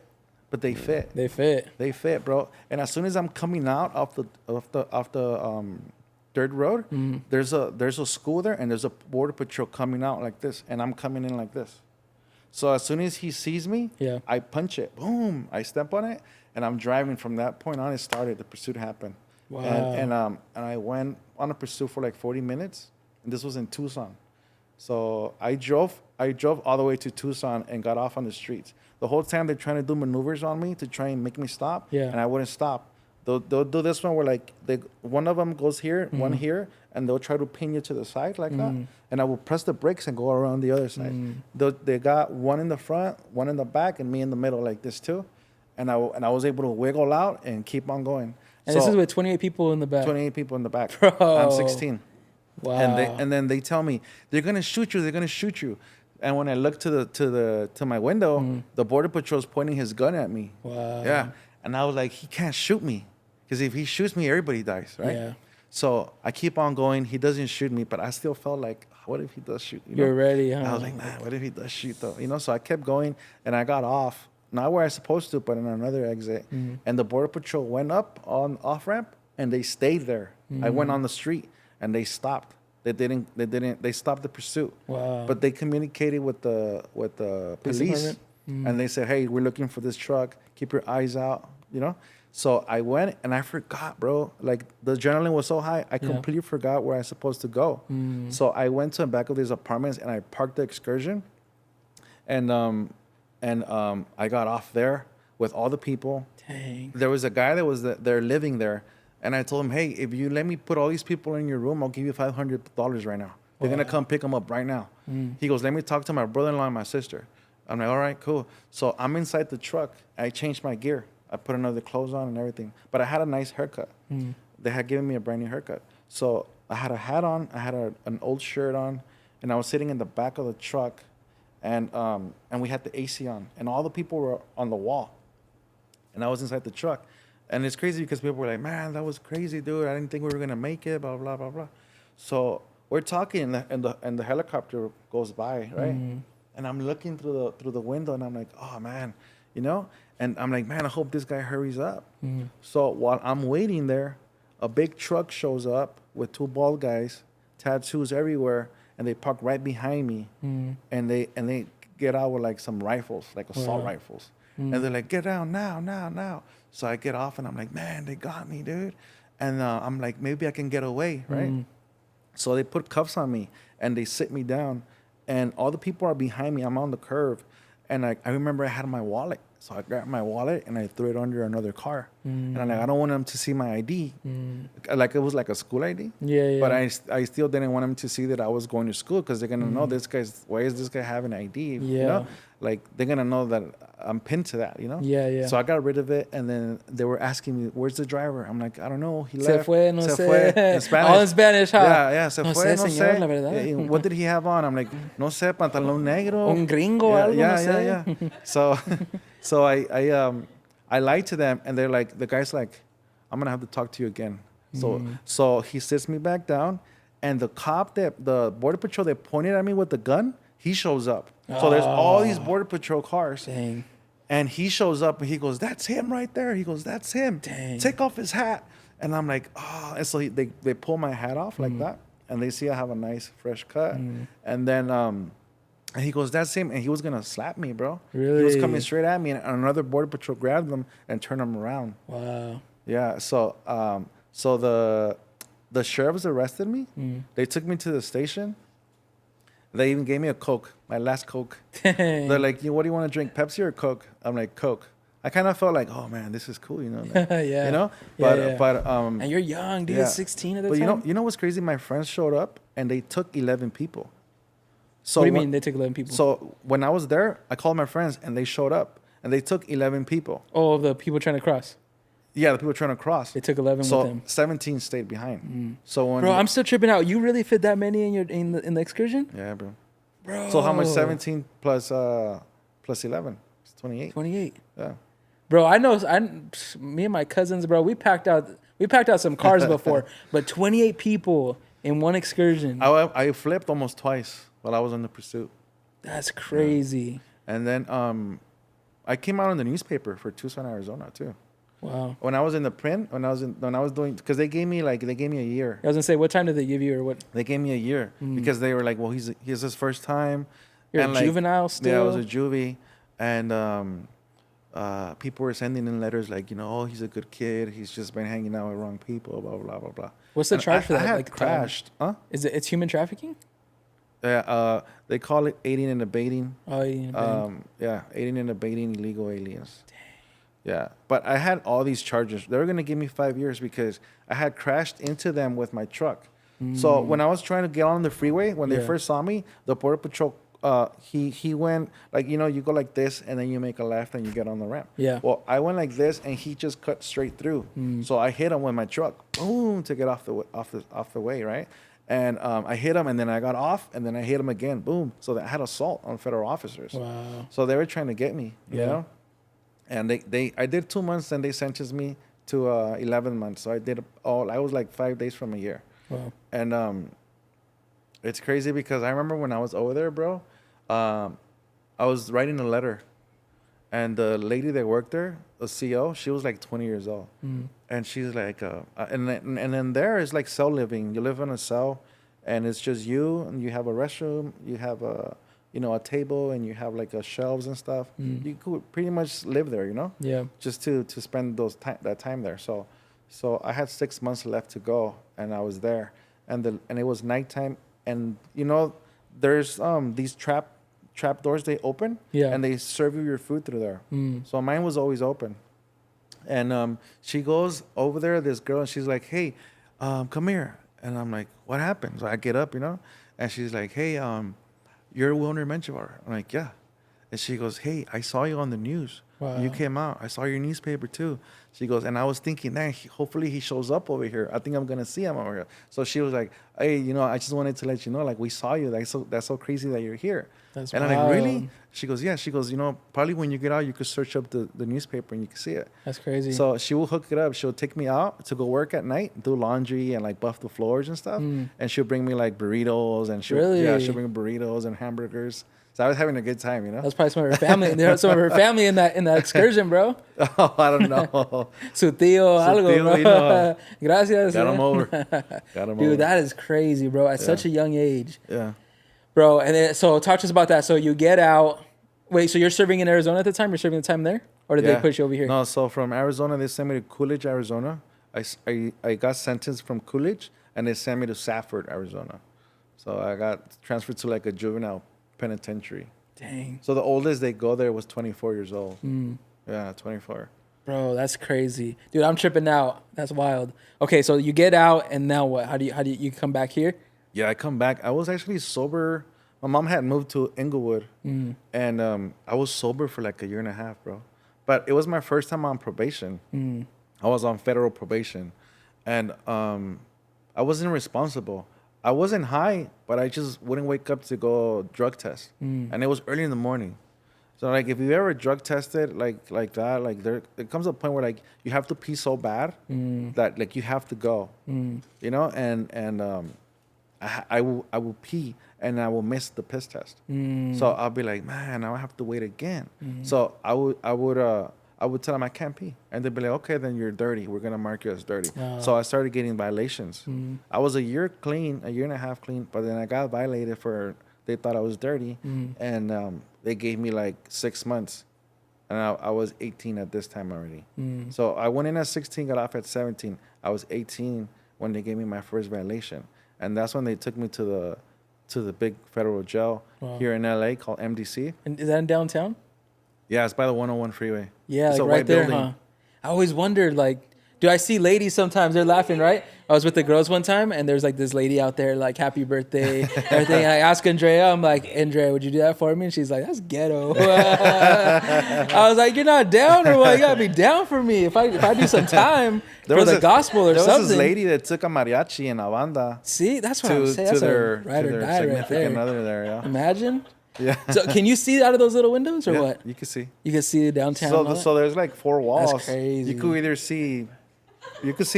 but they fit. They fit. They fit, bro. And as soon as I'm coming out off the dirt road, there's a school there, and there's a border patrol coming out like this, and I'm coming in like this. So as soon as he sees me, Yeah. I punch it. Boom! I step on it, and I'm driving. From that point on, it started. The pursuit happened. Wow. And I went on a pursuit for like 40 minutes, and this was in Tucson. So I drove all the way to Tucson and got off on the streets. The whole time they're trying to do maneuvers on me to try and make me stop, Yeah. and I wouldn't stop. They'll do this one where like one of them goes here, one here, and they'll try to pin you to the side like that, and I will press the brakes and go around the other side. They got one in the front, one in the back, and me in the middle like this too, and I was able to wiggle out and keep on going. And this is with 28 people in the back. 28 people in the back. Bro. I'm 16. Wow. And then they tell me they're gonna shoot you. They're gonna shoot you. And when I look to my window, the border patrol's pointing his gun at me. Wow. Yeah. And I was like, he can't shoot me, because if he shoots me, everybody dies, right? Yeah. So I keep on going. He doesn't shoot me, but I still felt like, what if he does shoot? You know? You're ready, huh? I was like, man, what if he does shoot though? You know. So I kept going, and I got off, not where I was supposed to, but in another exit. And the border patrol went up on off ramp, and they stayed there. I went on the street, and they stopped. They stopped the pursuit. Wow. But they communicated with the police, department? and they said, hey, we're looking for this truck. Keep your eyes out, you know. So I went, and I forgot, bro. Like, the adrenaline was so high, I completely forgot where I was supposed to go. So I went to the back of these apartments, and I parked the excursion, and I got off there with all the people. Dang. There was a guy that was there living there, and I told him, hey, if you let me put all these people in your room, I'll give you $500 right now. They're gonna come pick them up right now. He goes, let me talk to my brother-in-law and my sister. I'm like, all right, cool. So I'm inside the truck. I changed my gear. I put another clothes on and everything. But I had a nice haircut. They had given me a brand new haircut. So I had a hat on. I had an old shirt on, and I was sitting in the back of the truck, and we had the AC on, and all the people were on the wall, and I was inside the truck. And it's crazy because people were like, man, that was crazy, dude. I didn't think we were gonna make it, blah blah blah blah. So we're talking, and the helicopter goes by, right? And I'm looking through the window, and I'm like, oh man, you know. And I'm like, man, I hope this guy hurries up. So while I'm waiting there, a big truck shows up with two bald guys, tattoos everywhere, and they park right behind me. And they get out with like some rifles, like assault rifles. And they're like, get down now. So I get off, and I'm like, man, they got me, dude. And I'm like, maybe I can get away, right? So they put cuffs on me, and they sit me down, and all the people are behind me. I'm on the curve, and I remember I had my wallet. So I grabbed my wallet, and I threw it under another car. And I'm like, I don't want them to see my ID. Like, it was like a school ID. Yeah. But I still didn't want them to see that I was going to school, because they're going to know why is this guy having ID? Yeah. You know? Like, they're going to know that I'm pinned to that, you know? Yeah. So I got rid of it, and then they were asking me, where's the driver? I'm like, I don't know. He Se left. fue, no sé. In Spanish. All in Spanish, huh? Yeah, se fue, no señor, sé. la verdad. What did he have on? I'm like, no sé, pantalón negro. Un gringo, algo, no sé. Yeah. So I lied to them, and they're like, the guy's like, I'm gonna have to talk to you again. So he sits me back down, and the border patrol that pointed at me with the gun, he shows up. So there's all these border patrol cars. Dang. And he shows up, and he goes, that's him right there. He goes, that's him. Dang. Take off his hat. And I'm like, oh. And so they pull my hat off like that. and they see I have a nice fresh cut, and then and he goes, "That's him," and he was gonna slap me, bro. Really? He was coming straight at me, and another border patrol grabbed him and turned him around. Wow. Yeah. So the sheriffs arrested me. They took me to the station. They even gave me a Coke, my last Coke. They're like, "What do you want to drink, Pepsi or Coke?" I'm like, "Coke." I kind of felt like, "Oh man, this is cool," you know. Like, Yeah. You know. Yeah, But and you're young, dude. yeah. 16 at the But time. you know what's crazy? My friends showed up and they took 11 people. So What do you mean they took 11 people? So when I was there, I called my friends and they showed up and they took 11 people. Oh, the people trying to cross. Yeah, the people trying to cross. They took 11 So with them. 17 stayed behind. So when Bro, I'm still tripping out. You really fit that many in the excursion? yeah, bro. Bro. So how much? 17 plus 11? It's 28. 28. Yeah. Bro, me and my cousins, bro, we packed out some cars before, but 28 people in one excursion. I flipped almost twice while I was on the pursuit. That's crazy. And then I came out in the newspaper for Tucson, Arizona too. Wow. When I was in the print, when I was doing, because they gave me a year. I was gonna say, what time did they give you, or what? They gave me a year because they were like, well, he's his first time. You're and a like, juvenile still. Yeah, I was a juvie, and people were sending in letters like, oh, he's a good kid. He's just been hanging out with wrong people. Blah blah blah blah. What's the charge for that? I had like crashed. Huh? It's human trafficking? Yeah. They call it aiding and abetting. Oh, yeah. Aiding and abetting illegal aliens. Yeah, but I had all these charges. They were going to give me 5 years because I had crashed into them with my truck. So when I was trying to get on the freeway, when they first saw me, the Border Patrol, he went, like, you go like this, and then you make a left, and you get on the ramp. Yeah. Well, I went like this, and he just cut straight through. So I hit him with my truck, boom, to get off the way, right? And I hit him, and then I got off, and then I hit him again, boom. So I had assault on federal officers. Wow. So they were trying to get me, you know? And I did 2 months, and they sentenced me to 11 months. So I was like 5 days from a year. Wow. And it's crazy because I remember when I was over there, bro, I was writing a letter, and the lady that worked there, the CO, she was like 20 years old, and she's like, and then there is like cell living. You live in a cell, and it's just you, and you have a restroom, you have a table, and you have like shelves and stuff. You could pretty much live there, Yeah. just to spend that time there. So I had 6 months left to go, and I was there, and it was nighttime, and there's these trap doors they open, and they serve you your food through there. So mine was always open, and she goes over there, this girl, and she's like, "Hey, come here," and I'm like, "What happened?" So I get up, and she's like, "Hey, you're Will Menjivar." I'm like, "Yeah." And she goes, "Hey, I saw you on the news. Wow. You came out. I saw your newspaper too." She goes, and I was thinking, man, hopefully he shows up over here. I think I'm going to see him over here. So she was like, "Hey, I just wanted to let you know, like, we saw you. That's so crazy that you're here." That's and I'm like, "Really?" She goes, "Yeah." She goes, "Probably when you get out, you could search up the newspaper and you can see it." That's crazy. So she will hook it up. She'll take me out to go work at night, do laundry and like buff the floors and stuff. And she'll bring me like burritos, and she'll bring burritos and hamburgers. So I was having a good time, That's probably some of her family. There was some of her family in that excursion, bro. Oh, I don't know. Su tío, algo, bro. Gracias. Got him over. Dude, that is crazy, bro. At such a young age. Yeah. Bro, and then, so talk to us about that. So you get out. Wait, so you're serving in Arizona at the time? You're serving the time there? Or did they push you over here? No, so from Arizona, they sent me to Coolidge, Arizona. I got sentenced from Coolidge, and they sent me to Safford, Arizona. So I got transferred to like a juvenile penitentiary. Dang. So the oldest they go there was 24 years old. Yeah, 24. Bro, that's crazy. Dude, I'm tripping out. That's wild. Okay, so you get out, and now what? How do you come back here? Yeah, I come back. I was actually sober. My mom had moved to Inglewood, and I was sober for like a year and a half, bro. But it was my first time on probation. I was on federal probation, and I wasn't responsible. I wasn't high, but I just wouldn't wake up to go drug test, and it was early in the morning. So like, if you ever drug tested like that, like there comes a point where like you have to pee so bad that like you have to go, and I will pee and I will miss the piss test. So I'll be like, man, now I have to wait again. So I would I would tell them I can't pee, and they'd be like, okay, then you're dirty. We're gonna mark you as dirty. Oh. So I started getting violations. I was a year and a half clean, but then I got violated for they thought I was dirty, and they gave me like 6 months, and I was 18 at this time already. So I went in at 16, got off at 17. I was 18 when they gave me my first violation, and that's when they took me to the big federal jail here in LA called MDC. And is that in downtown? Yeah, it's by the 101 freeway. Yeah, it's like a right white there, building. huh? I always wondered, like, do I see ladies sometimes? They're laughing, right? I was with the girls one time, and there's like this lady out there, like, happy birthday, everything. And I ask Andrea, I'm like, Andrea, would you do that for me? And she's like, that's ghetto. I was like, you're not down or what? You gotta be down for me. If I do some time for the gospel or something. There was this lady that took a mariachi in a banda. See, that's what I'm saying. That's their ride or die right there. Other there, yeah. Imagine. Yeah. So can you see out of those little windows or what? You can see. You can see downtown. So there's like 4 walls. That's crazy. You could either see, you could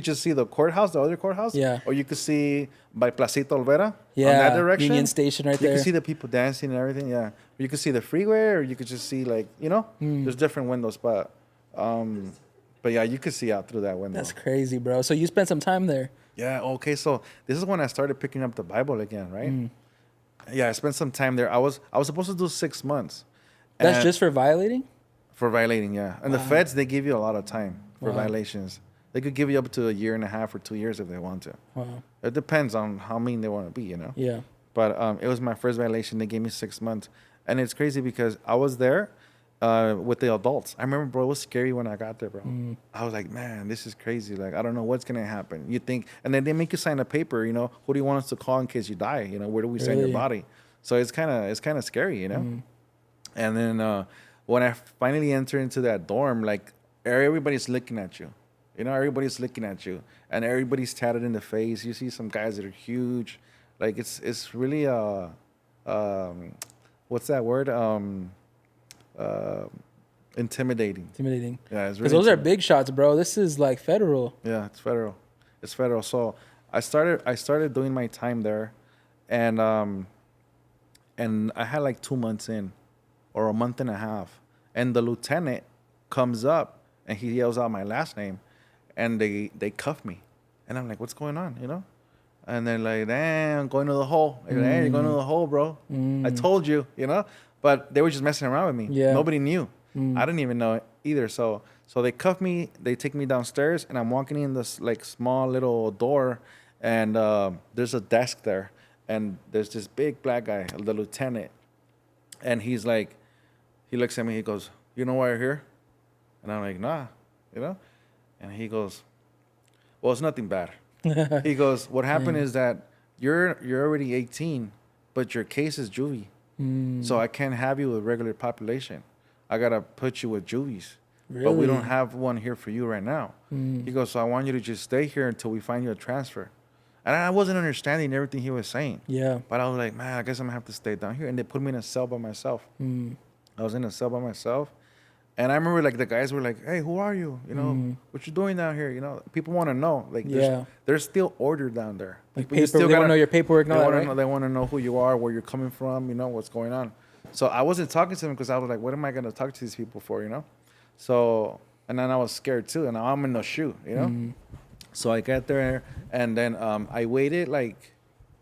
just see the courthouse, the other courthouse. Yeah. Or you could see by Placita Olvera. Yeah. On that direction. Union Station right there. You could see the people dancing and everything. Yeah. Or you could see the freeway, or you could just see there's different windows, but yeah, you could see out through that window. That's crazy, bro. So you spent some time there. Yeah. Okay. So this is when I started picking up the Bible again, right? Yeah, I spent some time there. I was supposed to do 6 months. That's just for violating? For violating, yeah. And the feds, they give you a lot of time for violations. They could give you up to a year and a half or 2 years if they want to. Wow. It depends on how mean they want to be, Yeah. But it was my first violation. They gave me 6 months. And it's crazy because I was there with the adults. I remember, bro, it was scary when I got there, bro. I was like, man, this is crazy. Like, I don't know what's going to happen. You think, and then they make you sign a paper, who do you want us to call in case you die? Where do we send your body? So it's kind of scary, And then when I finally enter into that dorm, like, everybody's looking at you. Everybody's looking at you, and everybody's tatted in the face. You see some guys that are huge. Like, it's really, what's that word? Intimidating. Yeah, it's really. Because those are big shots, bro. This is like federal. Yeah, it's federal. It's federal. So I started doing my time there, and I had like 2 months in, or a month and a half, and the lieutenant comes up and he yells out my last name, and they cuff me, and I'm like, what's going on, And they're like, damn, going to the hole. Like, hey, you're going to the hole, bro. I told you, But they were just messing around with me. Yeah. Nobody knew. I didn't even know it either. So they cuff me. They take me downstairs, and I'm walking in this like small little door, and there's a desk there, and there's this big black guy, the lieutenant, and he's like, he looks at me. He goes, "You know why you're here?" And I'm like, "Nah," And he goes, "Well, it's nothing bad." He goes, "What happened is that you're already 18, but your case is juvie. So I can't have you with regular population. I gotta put you with juvies. Really? But we don't have one here for you right now." He goes, "So I want you to just stay here until we find you a transfer." And I wasn't understanding everything he was saying. Yeah. But I was like, man, I guess I'm gonna have to stay down here. And they put me in a cell by myself. I was in a cell by myself. And I remember like the guys were like, "Hey, who are you? What you doing down here?" People want to know. Like, there's still order down there. Like paper, they want to know your paperwork and all that, right? They want to know who you are, where you're coming from, what's going on. So I wasn't talking to them because I was like, what am I going to talk to these people for, So, and then I was scared too. And now I'm in the shoe, So I got there, and then I waited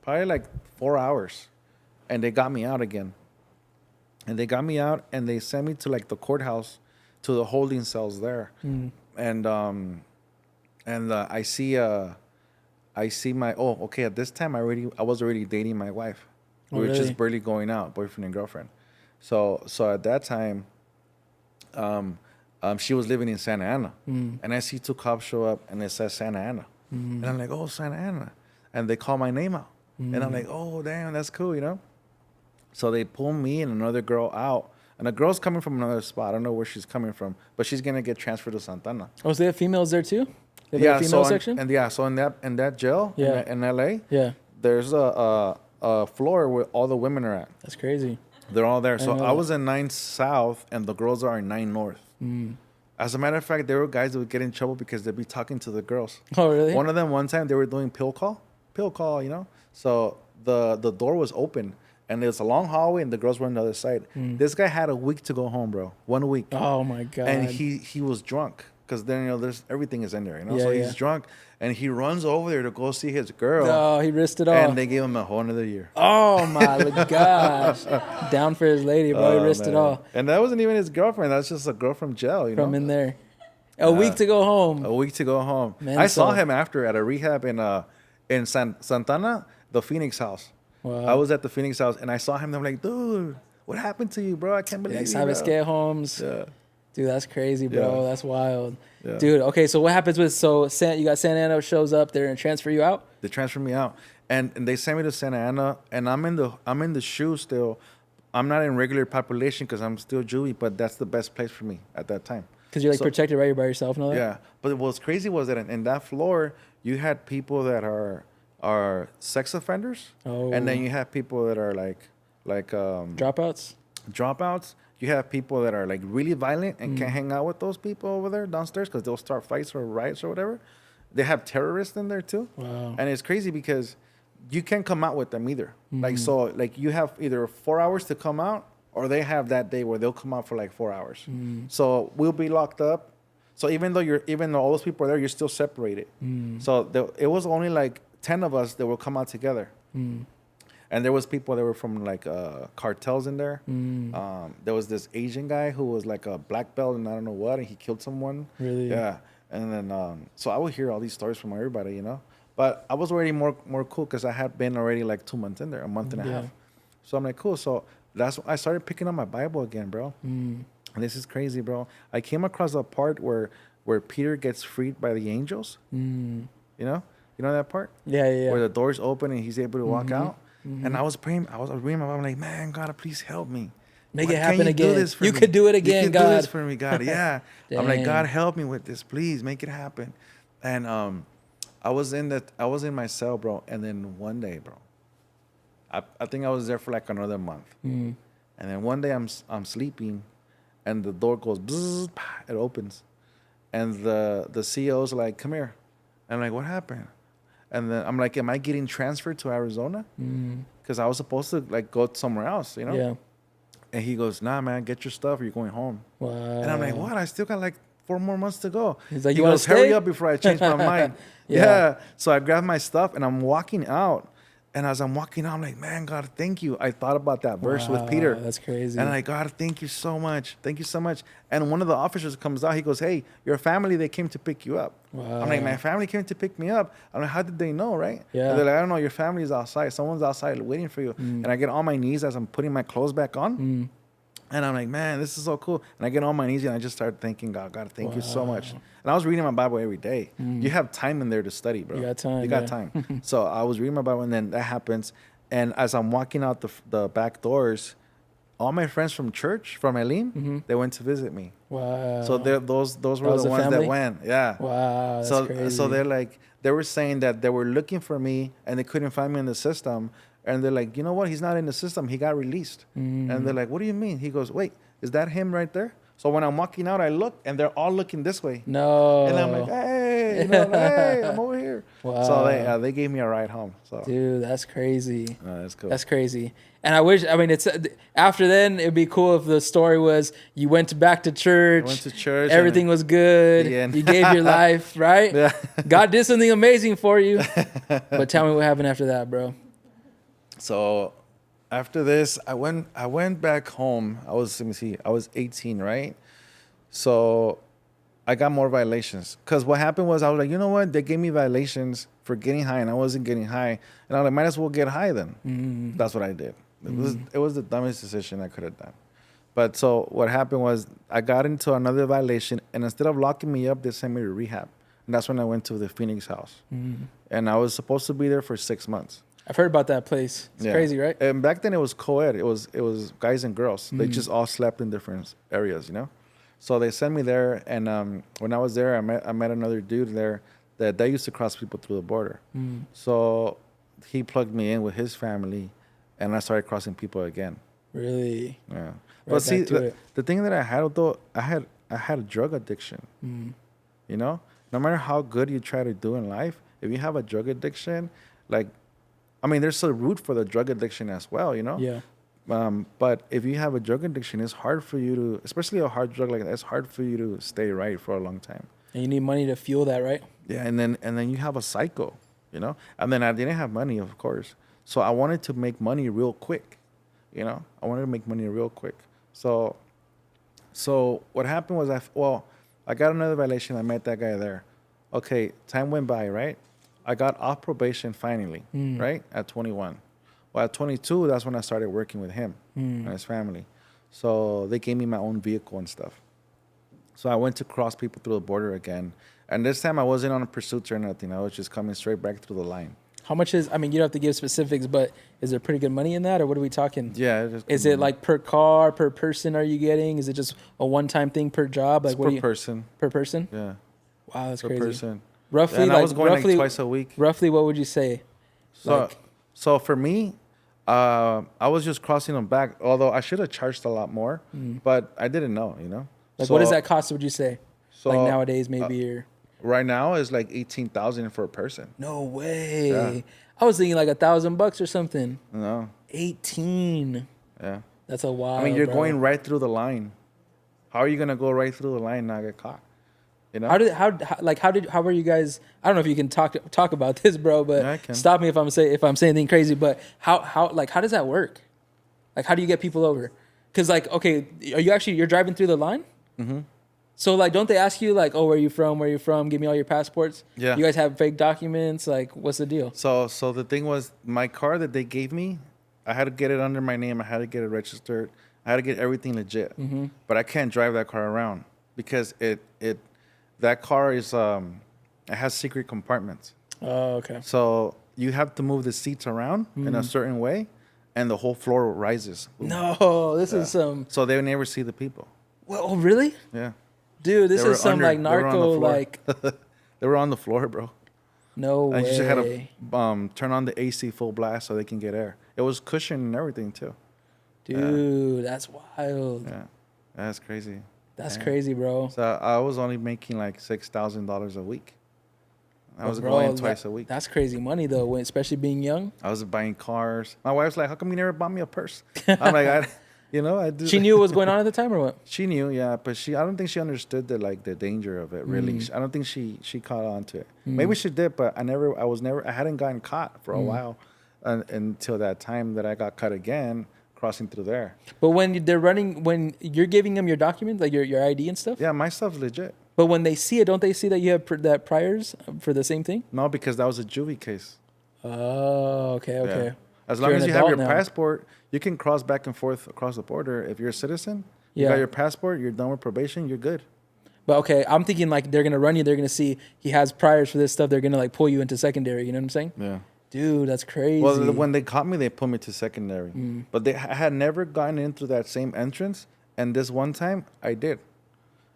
probably like 4 hours, and they got me out again. And they got me out, and they sent me to like the courthouse, to the holding cells there. And I see my, at this time I was already dating my wife. We were just barely going out, boyfriend and girlfriend. So at that time, she was living in Santa Ana, and I see 2 cops show up, and it says Santa Ana, and I'm like, oh, Santa Ana, and they call my name out, and I'm like, oh, damn, that's cool, So they pull me and another girl out, and the girl's coming from another spot. I don't know where she's coming from, but she's gonna get transferred to Santa Ana. Oh, so they have females there too? They have a female section? So in that jail, in LA, there's a floor where all the women are at. That's crazy. They're all there. So I was in 9 South, and the girls are in 9 North. As a matter of fact, there were guys that would get in trouble because they'd be talking to the girls. Oh, really? One of them, one time, they were doing pill call, So the door was open, And there's a long hallway, and the girls were on the other side. This guy had a week to go home, bro. 1 week. Oh my god. And he was drunk because then there's everything is in there, Yeah, so yeah. he's drunk, and he runs over there to go see his girl. Oh, he risked it all. And they gave him a whole another year. Oh my gosh. Down for his lady, bro. He risked it Man. all. And that wasn't even his girlfriend. That's just a girl from jail, From in there. A week to go home. A week to go home. Man, I saw him after at a rehab in Santana, the Phoenix house. Wow. I was at the Phoenix house, and I saw him. And I'm like, dude, what happened to you, bro? I can't believe you, bro. Scare homes. Yeah. Dude, that's crazy, bro. Yeah. That's wild. Yeah. Dude, okay, so what happens with you got Santa Ana shows up, they're gonna transfer you out? They transferred me out, and they sent me to Santa Ana, and I'm in the shoe still. I'm not in regular population because I'm still Jewy, but that's the best place for me at that time. Because you're protected, right? You're by yourself and all that? Yeah, but what's crazy was that in that floor you had people that are sex offenders, and then you have people that are like dropouts. You have people that are like really violent and can't hang out with those people over there downstairs because they'll start fights or riots or whatever. They have terrorists in there too. Wow. And it's crazy because you can't come out with them either. Like you have either 4 hours to come out, or they have that day where they'll come out for like 4 hours. So we'll be locked up. So even though all those people are there, you're still separated. So it was only like 10 of us that will come out together. And there was people that were from like cartels in there. There was this Asian guy who was like a black belt and I don't know what, and he killed someone. Really? Yeah. And then so I would hear all these stories from everybody, But I was already more cool because I had been already like 2 months in there, a month and a half. So I'm like, cool. So that's when I started picking up my Bible again, bro. And this is crazy, bro. I came across a part where Peter gets freed by the angels. You know that part? Yeah. Where the doors open and he's able to walk out. And I was praying. I was reading my Bible. I'm like, man, God, please help me. Make it happen you again. Do this for you me? could do it again, you could God. do this for me, God. Yeah. I'm like, Dang. God, help me with this. Please make it happen. And I was in my cell, bro. And then one day, bro, I think I was there for like another month. And then one day I'm sleeping, and the door goes, bzzz, it opens, and the CEO's like, come here. And I'm like, what happened? And then I'm like, am I getting transferred to Arizona? Because I was supposed to like go somewhere else, Yeah. And he goes, nah, man, get your stuff or you're going home. Wow. And I'm like, what? I still got like 4 more months to go. He's like, he you want goes, to hurry stay? up before I change my mind. Yeah. So I grabbed my stuff and I'm walking out. And as I'm walking out, I'm like, man, God, thank you. I thought about that verse with Peter. That's crazy. And I'm like, God, thank you so much. Thank you so much. And one of the officers comes out. He goes, hey, your family, they came to pick you up. Wow. I'm like, my family came to pick me up. I'm like, how did they know, right? Yeah. And they're like, I don't know. Your family's outside. Someone's outside waiting for you. And I get on my knees as I'm putting my clothes back on. And I'm like, man, this is so cool. And I get on my knees and I just start thanking God. God, thank you so much. And I was reading my Bible every day. You have time in there to study, bro. You got time. You got yeah. time. So I was reading my Bible, and then that happens. And as I'm walking out the back doors, all my friends from church, from Elim, they went to visit me. Wow. So those were was the the ones family? that went. Yeah. Wow. That's crazy. So they're like, they were saying that they were looking for me and they couldn't find me in the system. And they're like, you know what? He's not in the system. He got released. And they're like, what do you mean? He goes, wait, is that him right there? So when I'm walking out, I look, and they're all looking this way. No. And I'm like, hey, hey, I'm over here. Wow. So they gave me a ride home. So Dude, that's crazy. that's cool. That's crazy. And it's after then it'd be cool if the story was you went back to church. I went to church. Everything was good. Yeah. You gave your life, right? Yeah. God did something amazing for you. But tell me what happened after that, bro. So after this, I went back home. I was 18, right? So I got more violations. Because what happened was I was like, you know what? They gave me violations for getting high, and I wasn't getting high. And I was like, might as well get high then. That's what I did. It was the dumbest decision I could have done. But so what happened was I got into another violation, and instead of locking me up, they sent me to rehab. And that's when I went to the Phoenix house. And I was supposed to be there for 6 months. I've heard about that place. It's crazy, right? And back then it was co-ed. It was guys and girls. They just all slept in different areas, you know. So they sent me there, and when I was there, I met another dude there that they used to cross people through the border. So he plugged me in with his family, and I started crossing people again. Really? Yeah. Right But see, back to it. the thing that I had though, I had a drug addiction. You know, no matter how good you try to do in life, if you have a drug addiction, like, I mean, there's a root for the drug addiction as well, you know? Yeah. But if you have a drug addiction, it's hard for you to, especially a hard drug like that, it's hard for you to stay right for a long time. And you need money to fuel that, right? Yeah, and then you have a cycle, you know? And then I didn't have money, of course. So I wanted to make money real quick, you know? I wanted to make money real quick. So what happened was I got another violation. I met that guy there. Okay, time went by, right? I got off probation finally, right? At 21. Well, at 22, that's when I started working with him and his family. So they gave me my own vehicle and stuff. So I went to cross people through the border again. And this time I wasn't on a pursuit or nothing. I was just coming straight back through the line. How much is, I mean, you don't have to give specifics, but is there pretty good money in that, or what are we talking? Yeah. Is it like per car, per person are you getting? Is it just a one-time thing per job? Like per person. Per person? Yeah. Wow, that's Per crazy. person. Roughly, and like, I was going roughly, like twice a week. Roughly, what would you say? So for me, I was just crossing them back, although I should have charged a lot more, but I didn't know, you know? Like, what does that cost, would you say? So, like nowadays, maybe, or... Right now is like 18,000 for a person. No way. Yeah. I was thinking like $1,000 or something. No. 18. Yeah. That's a wild. I mean, you're bro. going right through the line. How are you gonna go right through the line and not get caught? You know? How were you guys? I don't know if you can talk about this, bro, but Yeah, I can. stop me if I'm saying anything crazy. But how does that work? Like, how do you get people over? Because like, okay, you're driving through the line? Mm-hmm. So like, don't they ask you like, oh, where are you from? Where are you from? Give me all your passports. Yeah. You guys have fake documents. Like, what's the deal? So the thing was, my car that they gave me, I had to get it under my name. I had to get it registered. I had to get everything legit. Mm-hmm. But I can't drive that car around because that car is it has secret compartments. Oh, okay. So you have to move the seats around in a certain way, and the whole floor rises. No, this is some. So they never see the people. Well, oh, really? Yeah. Dude, this They were is some like they were on the narco floor. like. They were on the floor, bro. No I way. just had to turn on the AC full blast so they can get air. It was cushioned and everything too. Dude, that's wild. Yeah, that's crazy. That's Yeah. crazy, bro. So I was only making like $6,000 a week. I was Bro, going twice a week. That's crazy money though, especially being young. I was buying cars. My wife's like, "How come you never bought me a purse?" I'm like, I do. She knew what was going on at the time, or what? She knew, yeah, but I don't think she understood the danger of it. Really, I don't think she caught on to it. Maybe she did, but I hadn't gotten caught for a while, until that time that I got caught again crossing through there. But when when you're giving them your documents, like your ID and stuff. Yeah, my stuff's legit. But when they see it, don't they see that you have that priors for the same thing? No, because that was a juvie case. Oh, okay. Yeah. As long You're as an you have your adult now. passport, you can cross back and forth across the border. If you're a citizen, you Yeah. got your passport, you're done with probation, you're good. But okay, I'm thinking like they're gonna run you. They're gonna see he has priors for this stuff. They're gonna like pull you into secondary. You know what I'm saying? Yeah. Dude, that's crazy. Well, when they caught me, they put me to secondary. But I had never gotten in through that same entrance. And this one time, I did.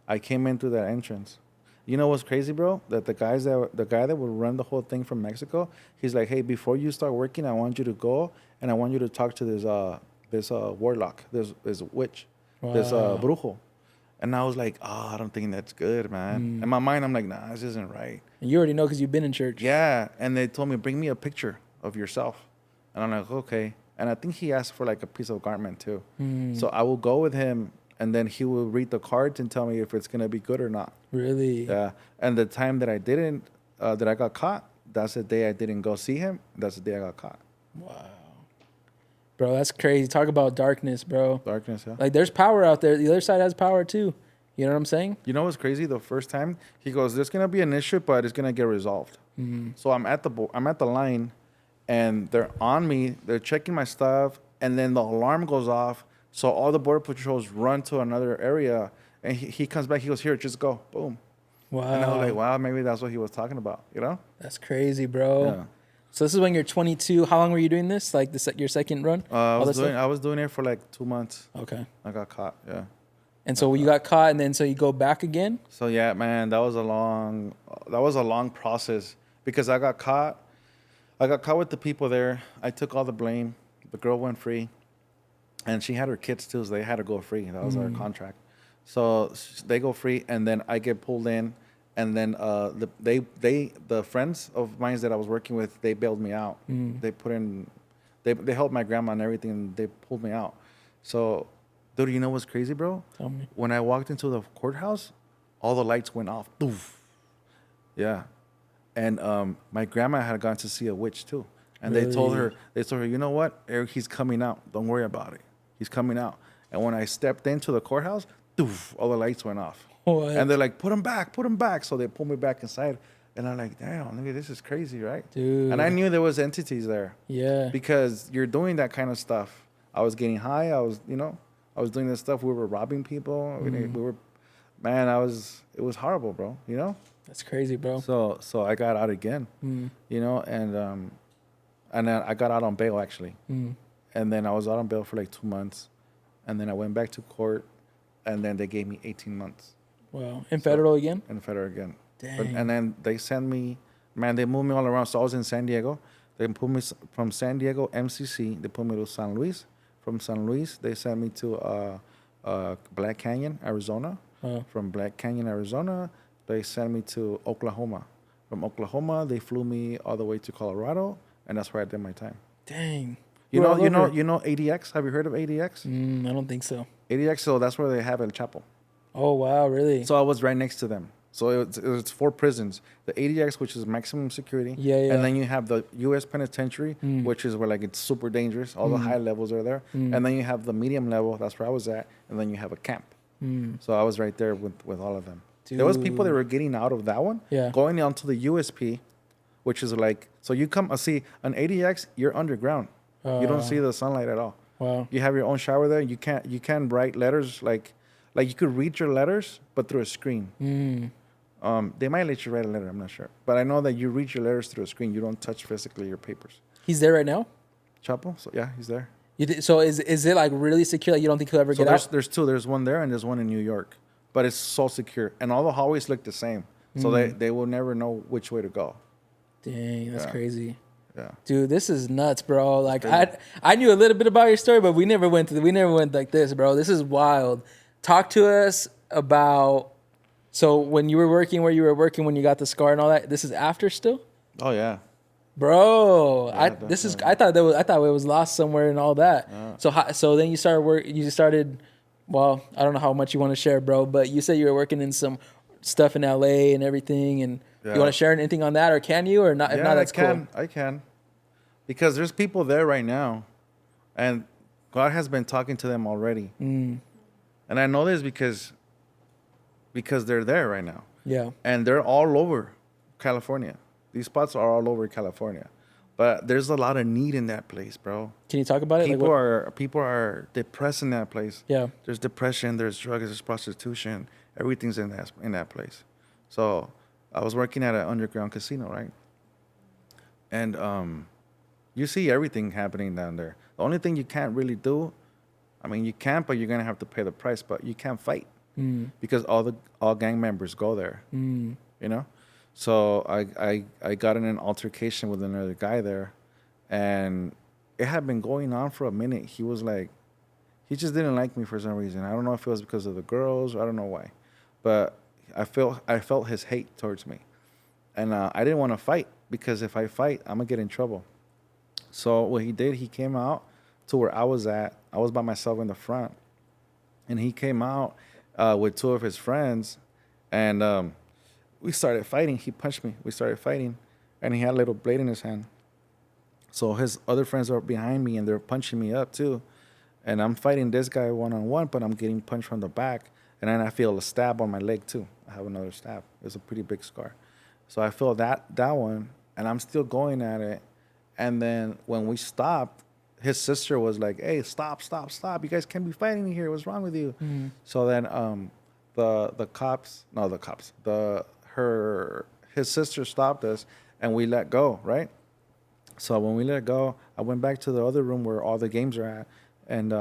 I came in through that entrance. You know what's crazy, bro? That the guy that would run the whole thing from Mexico, he's like, "Hey, before you start working, I want you to go and I want you to talk to this warlock, this witch, this Wow. brujo." And I was like, "Oh, I don't think that's good, man." In my mind, I'm like, "Nah, this isn't right." And you already know because you've been in church. Yeah, and they told me, "Bring me a picture of yourself," and I'm like, "Okay." And I think he asked for like a piece of garment too. So I will go with him, and then he will read the cards and tell me if it's gonna be good or not. Really? Yeah. And the time that I didn't, that I got caught, that's the day I didn't go see him. That's the day I got caught. Wow. Bro, that's crazy. Talk about darkness, bro. Darkness, yeah. Like, there's power out there. The other side has power too. You know what I'm saying? You know what's crazy? The first time he goes, "There's gonna be an issue, but it's gonna get resolved." So I'm at the line, and they're on me. They're checking my stuff, and then the alarm goes off. So all the border patrols run to another area, and he comes back. He goes, "Here, just go." Boom. Wow. And I was like, "Wow, maybe that's what he was talking about." You know? That's crazy, bro. Yeah. So this is when you're 22. How long were you doing this? Like your second run? I All was this stuff? doing it for like 2 months. Okay. I got caught. Yeah. And so you got caught, and then so you go back again? So yeah, man, that was a long process because I got caught. I got caught with the people there. I took all the blame. The girl went free, and she had her kids too, so they had to go free. That was our contract. So they go free, and then I get pulled in, And then the friends of mine that I was working with, they bailed me out. They put in, they helped my grandma and everything, and they pulled me out. So, dude, you know what's crazy, bro? Tell me. When I walked into the courthouse, all the lights went off. Poof. Yeah. And my grandma had gone to see a witch too. And Really? they told her, you know what, Eric, he's coming out. Don't worry about it. He's coming out. And when I stepped into the courthouse, poof, all the lights went off. What? And they're like, put him back, put him back. So they pulled me back inside. And I'm like, damn, nigga, this is crazy, right? Dude. And I knew there was entities there. Yeah. Because you're doing that kind of stuff. I was getting high. I was doing this stuff. We were robbing people. We were, man, it was horrible, bro, you know? That's crazy, bro. So I got out again, you know, and then I got out on bail, actually. And then I was out on bail for like 2 months. And then I went back to court, and then they gave me 18 months. Wow. In federal again? In federal again. Dang. And then they sent me, man, they moved me all around. So I was in San Diego. They put me from San Diego, MCC, they put me to San Luis. From San Luis, they sent me to Black Canyon, Arizona. From Black Canyon, Arizona, they sent me to Oklahoma. From Oklahoma, they flew me all the way to Colorado, and that's where I did my time. Dang. You know ADX? Have you heard of ADX? I don't think so. ADX, so that's where they have El Chapo. Oh, wow, really? So I was right next to them. So it's 4 prisons. The ADX, which is maximum security. Yeah. And then you have the U.S. Penitentiary, which is where like it's super dangerous. All the high levels are there. And then you have the medium level. That's where I was at. And then you have a camp. So I was right there with all of them. Dude. There was people that were getting out of that one, going onto the USP, which is like, so you come, see, an ADX, you're underground. You don't see the sunlight at all. Wow. You have your own shower there. You can't write letters like you could read your letters, but through a screen. They might let you write a letter. I'm not sure, but I know that you read your letters through a screen. You don't touch physically your papers. He's there right now? Chapo? So yeah, he's there. So is it like really secure? Like you don't think he'll ever get out? There's 2. There's one there and there's one in New York, but it's so secure, and all the hallways look the same, so they will never know which way to go. Dang, that's crazy. Yeah, dude, this is nuts, bro. Like I knew a little bit about your story, but we never went like this, bro. This is wild. Talk to us about. So when you were working where you were working when you got the scar and all that, this is after still? Oh yeah. Bro, Yeah, I thought it was lost somewhere and all that. Yeah. So then you started well, I don't know how much you want to share, bro, but you said you were working in some stuff in LA and everything, and you want to share anything on that, or can you, or not? If not, that's cool. I can. Because there's people there right now, and God has been talking to them already. And I know this because they're there right now. Yeah. And they're all over California. These spots are all over California. But there's a lot of need in that place, bro. Can you talk about it? People are depressed in that place. Yeah. There's depression, there's drugs, there's prostitution. Everything's in that place. So I was working at an underground casino, right? And you see everything happening down there. The only thing you can't really do, I mean, you can, but you're gonna have to pay the price. But you can't fight because all gang members go there. You know. So I got in an altercation with another guy there, and it had been going on for a minute. He was like, he just didn't like me for some reason. I don't know if it was because of the girls, or I don't know why, but I felt his hate towards me, and I didn't want to fight because if I fight, I'm gonna get in trouble. So what he did, he came out to where I was at. I was by myself in the front, and he came out with 2 of his friends, and we started fighting. He punched me. We started fighting, and he had a little blade in his hand. So his other friends are behind me, and they're punching me up too. And I'm fighting this guy one-on-one, but I'm getting punched from the back. And then I feel a stab on my leg too. I have another stab. It's a pretty big scar. So I feel that one, and I'm still going at it. And then when we stopped, his sister was like, "Hey, stop. You guys can't be fighting here. What's wrong with you?" So then his sister stopped us, and we let go, right? So when we let go, I went back to the other room where all the games are at, and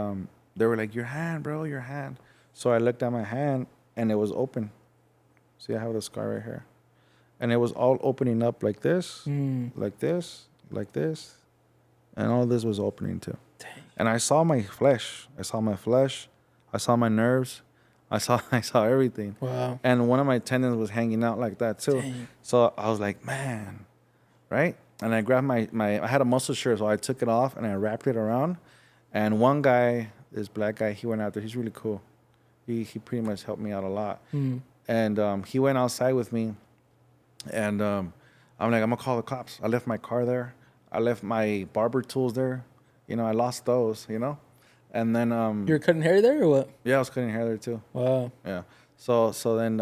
they were like, "Your hand, bro, your hand." So I looked at my hand, and it was open. See, I have the scar right here, and it was all opening up like this, like this, like this, and all this was opening too. Dang. And I saw my flesh. I saw my nerves. I saw I saw everything. Wow. And one of my tendons was hanging out like that too. Dang. So I was like, man, right? And I grabbed I had a muscle shirt, so I took it off and I wrapped it around. And one guy, this black guy, he went out there. He's really cool. He pretty much helped me out a lot. And he went outside with me. And I'm like, I'm gonna call the cops. I left my car there. I left my barber tools there. You know, I lost those. You know, and then You were cutting hair there or what? yeah, I was cutting hair there too. Wow. Yeah. So then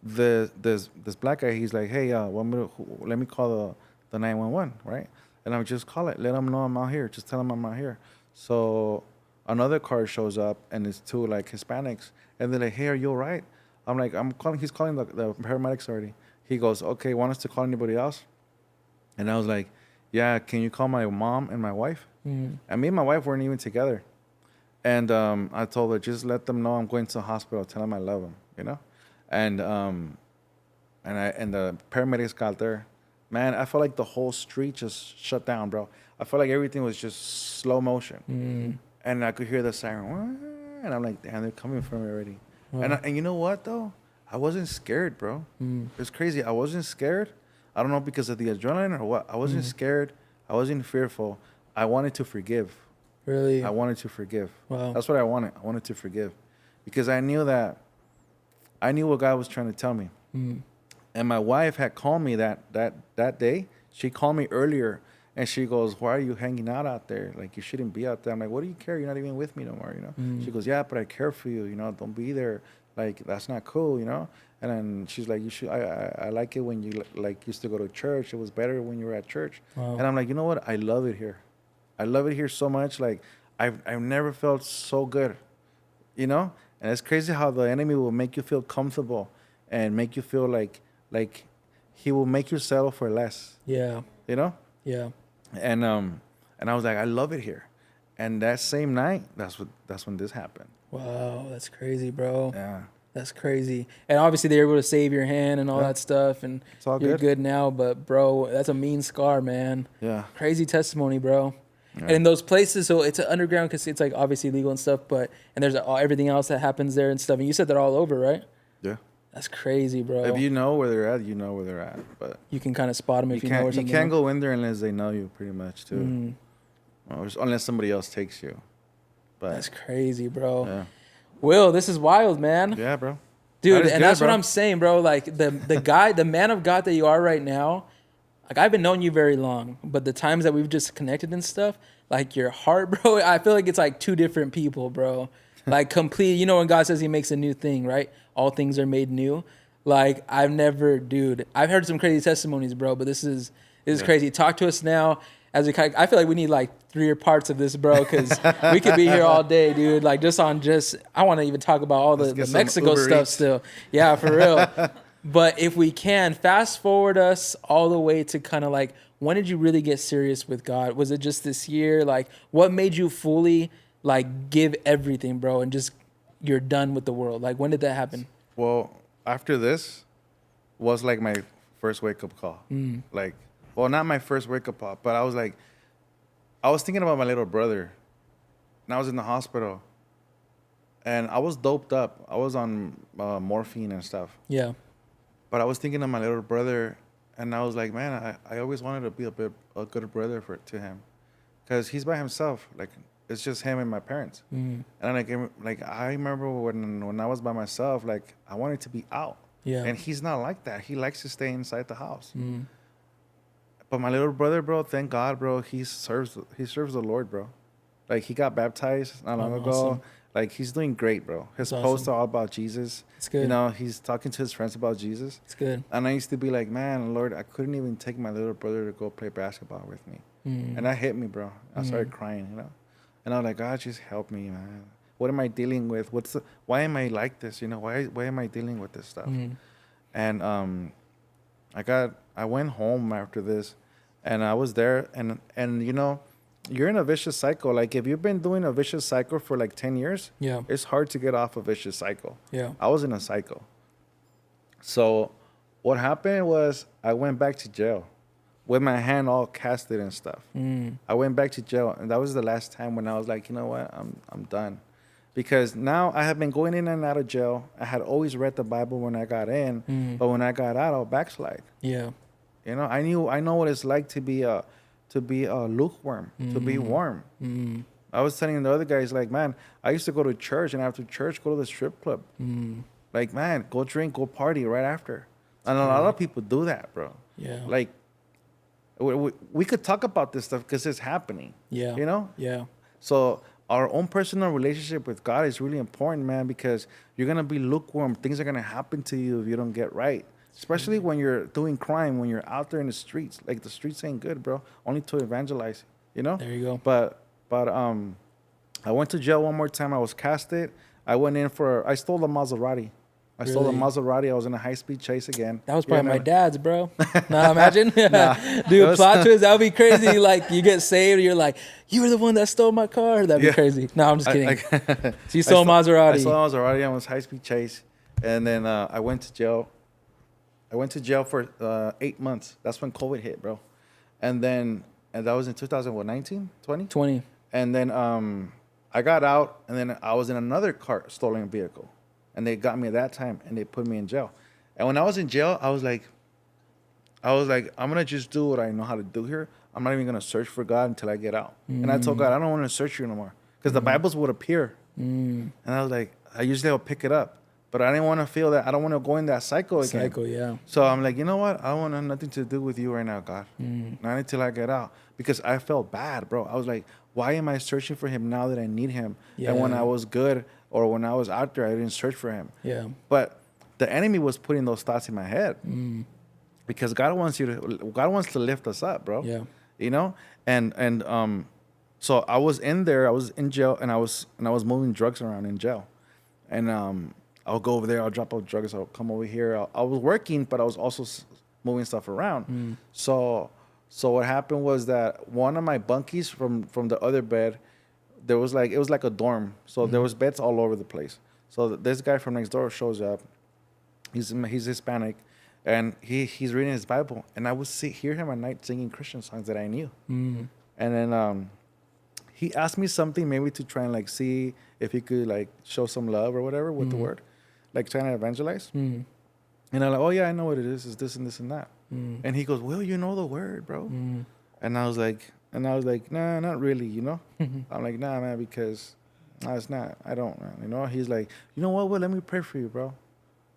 this black guy, he's like, hey, let me call the 911, right? And I would just call it, let them know I'm out here. Just tell them I'm out here. So another car shows up and it's two like Hispanics, and they're like, hey, are you all right? I'm like, I'm calling. He's calling the paramedics already. He goes, okay, want us to call anybody else? And I was like, yeah, can you call my mom and my wife? And me and my wife weren't even together. And I told her, just let them know I'm going to the hospital. Tell them I love them, you know? And the paramedics got there. Man, I felt like the whole street just shut down, bro. I felt like everything was just slow motion. And I could hear the siren. And I'm like, damn, they're coming for me already. Wow. And you know what, though? I wasn't scared, bro. It's crazy. I wasn't scared. I don't know because of the adrenaline or what. I wasn't scared. I wasn't fearful. I wanted to forgive. Really? I wanted to forgive. Wow. That's what I wanted. I wanted to forgive. Because I knew what God was trying to tell me. And my wife had called me that day. She called me earlier. And she goes, why are you hanging out there? Like, you shouldn't be out there. I'm like, what do you care? You're not even with me no more, you know? She goes, yeah, but I care for you, you know? Don't be there. Like, that's not cool, you know? And then she's like, you should. I like it when you, like, used to go to church. It was better when you were at church. Wow. And I'm like, you know what? I love it here. I love it here so much. Like, I've never felt so good, you know? And it's crazy how the enemy will make you feel comfortable and make you feel like he will make you settle for less. Yeah. You know? Yeah. And I was like, I love it here. And that same night, that's when this happened. Wow, that's crazy, bro. Yeah. That's crazy. And obviously they were able to save your hand and all that stuff, and it's all you're good now, but bro, that's a mean scar, man. Yeah. Crazy testimony, bro. Yeah. And in those places, so it's an underground because it's like obviously legal and stuff, but and there's everything else that happens there and stuff. And you said they're all over, right? Yeah. That's crazy, bro. If you know where they're at, you know where they're at. But you can kind of spot them if you know where something. You can't go in there unless they know you, pretty much, too. Or unless somebody else takes you. But that's crazy, bro. Yeah. Will, this is wild, man. Yeah, bro. Dude, and that's what I'm saying, bro. Like the guy, the man of God that you are right now, like I haven't known you very long, but the times that we've just connected and stuff, like your heart, bro, I feel like it's like two different people, bro. Like complete, you know when God says he makes a new thing, right? All things are made new. Like I've heard some crazy testimonies, bro, but this is crazy. Talk to us now. I feel like we need like 3 parts of this, bro, because we could be here all day, dude. Like I want to even talk about all the Mexico stuff still. Yeah, for real. But if we can, fast forward us all the way to kind of like, when did you really get serious with God? Was it just this year? Like, what made you fully like give everything, bro, and just you're done with the world? Like, when did that happen? Well, after this was like my first wake-up call. Like, well, not my first wake-up call, but I was thinking about my little brother. And I was in the hospital. And I was doped up. I was on morphine and stuff. Yeah. But I was thinking of my little brother, and I was like, man, I always wanted to be a good brother to him. Because he's by himself. Like, it's just him and my parents. And I remember when I was by myself, like, I wanted to be out. Yeah. And he's not like that. He likes to stay inside the house. But my little brother, bro, thank God, bro, he serves the Lord, bro. Like, he got baptized not long ago. Awesome. Like, he's doing great, bro. His posts are all about Jesus. It's good. You know, he's talking to his friends about Jesus. It's good. And I used to be like, man, Lord, I couldn't even take my little brother to go play basketball with me. And that hit me, bro. I started crying, you know. And I was like, God, just help me, man. What am I dealing with? Why am I like this? You know, why am I dealing with this stuff? And I went home after this, and I was there, and you know, you're in a vicious cycle. Like, if you've been doing a vicious cycle for like 10 years, it's hard to get off a vicious cycle. Yeah. I was in a cycle. So what happened was I went back to jail with my hand all casted and stuff. I went back to jail, and that was the last time when I was like, you know what, I'm done. because now I have been going in and out of jail. I had always read the Bible when I got in, but when I got out, I'll backslide. Yeah. You know, I know what it's like to be lukewarm, to be warm. I was telling the other guys, like, man, I used to go to church, and after church, go to the strip club. Like, man, go drink, go party right after. And a lot of people do that, bro. Yeah. Like, we could talk about this stuff because it's happening. Yeah. You know? Yeah. So our own personal relationship with God is really important, man, because you're going to be lukewarm. Things are going to happen to you if you don't get right. Especially when you're doing crime, when you're out there in the streets. Like, the streets ain't good, bro. Only to evangelize, you know? There you go. But I went to jail one more time. I was casted. I went in I stole a Maserati. I stole a Maserati. I was in a high-speed chase again. That was probably my dad's, bro. Nah, imagine. Nah. Dude, plot twist. That would be crazy. Like, you get saved, you're like, you were the one that stole my car. That'd be crazy. No, I'm just kidding. So you stole a Maserati. I stole a Maserati. I was high-speed chase. And then I went to jail. I went to jail for 8 months. That's when COVID hit, bro. And that was in 2019, 20? 20. And then I got out, and then I was in another stolen vehicle. And they got me at that time, and they put me in jail. And when I was in jail, I was like, I'm going to just do what I know how to do here. I'm not even going to search for God until I get out. And I told God, I don't want to search you no more. Because the Bibles would appear. And I was like, I usually will pick it up. But I didn't want to feel that. I don't want to go in that cycle again. Yeah. So I'm like, you know what? I want nothing to do with you right now, God. Not until I get out. Because I felt bad, bro. I was like, why am I searching for him now that I need him? Yeah. And when I was good or when I was out there, I didn't search for him. Yeah. But the enemy was putting those thoughts in my head. Because God wants to lift us up, bro. Yeah. You know? And so I was in there, I was in jail, and I was moving drugs around in jail. And I'll go over there, I'll drop off drugs, I'll come over here. I was working, but I was also moving stuff around. So what happened was that one of my bunkies from the other bed, it was like a dorm. So there was beds all over the place. So this guy from next door shows up. He's Hispanic, and he's reading his Bible, and I would hear him at night singing Christian songs that I knew. And then he asked me something, maybe to try and like see if he could like show some love or whatever with the word, like trying to evangelize. And I'm like, oh yeah, I know what it is. It's this and this and that. And he goes, well, you know the word, bro. And I was like, nah, not really, you know. I'm like, nah, man, because it's not. I don't, man. You know. He's like, you know what? Well, let me pray for you, bro.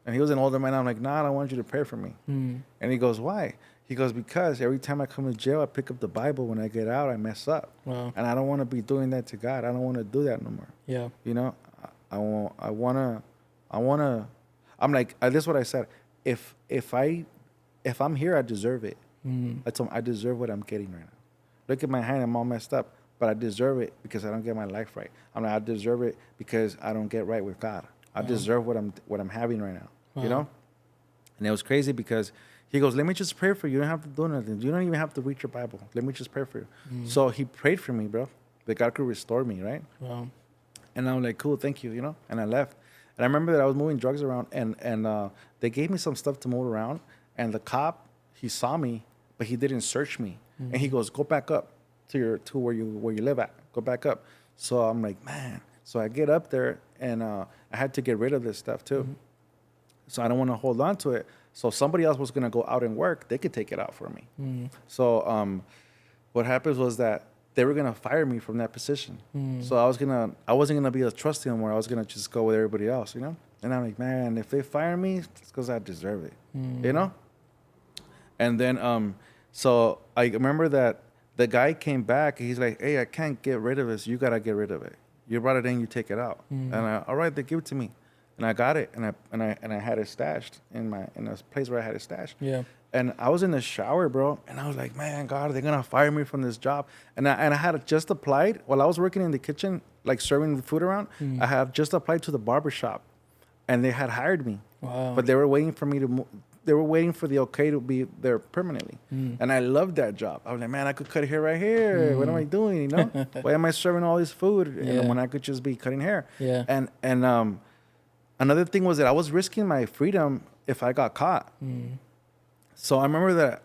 And he was an older man. I'm like, nah, I don't want you to pray for me. And he goes, why? He goes, because every time I come to jail, I pick up the Bible. When I get out, I mess up. Wow. And I don't want to be doing that to God. I don't want to do that no more. Yeah. You know, I want to, I'm like, this is what I said. If I'm here, I deserve it. I told him, I deserve what I'm getting right now. Look at my hand, I'm all messed up, but I deserve it because I don't get my life right. I'm like, I deserve it because I don't get right with God. I deserve what I'm having right now, you know? And it was crazy because he goes, let me just pray for you. You don't have to do nothing. You don't even have to read your Bible. Let me just pray for you. So he prayed for me, bro, that God could restore me, right? Wow. And I'm like, cool, thank you, you know? And I left. And I remember that I was moving drugs around, and they gave me some stuff to move around. And the cop, he saw me, but he didn't search me. And he goes, go back up to where you live at. Go back up. So I'm like, man. So I get up there, and I had to get rid of this stuff too. So I don't want to hold on to it. So somebody else was gonna go out and work. They could take it out for me. So what happens was that they were gonna fire me from that position. So I wasn't gonna be a trustee anymore. I was gonna just go with everybody else, you know. And I'm like, man, if they fire me, it's because I deserve it, you know. And then so I remember that the guy came back. And he's like, hey, I can't get rid of this. You gotta get rid of it. You brought it in. You take it out. And all right, they give it to me. And I got it, and I had it stashed in a place where I had it stashed. Yeah. And I was in the shower, bro, and I was like, man, God, they're gonna fire me from this job. And I had just applied while I was working in the kitchen, like serving the food around. I had just applied to the barbershop, and they had hired me. Wow. But they were waiting for me to move. They were waiting for the okay to be there permanently. And I loved that job. I was like, man, I could cut hair right here. What am I doing? You know, why am I serving all this food when I could just be cutting hair? Yeah. And another thing was that I was risking my freedom if I got caught. So I remember that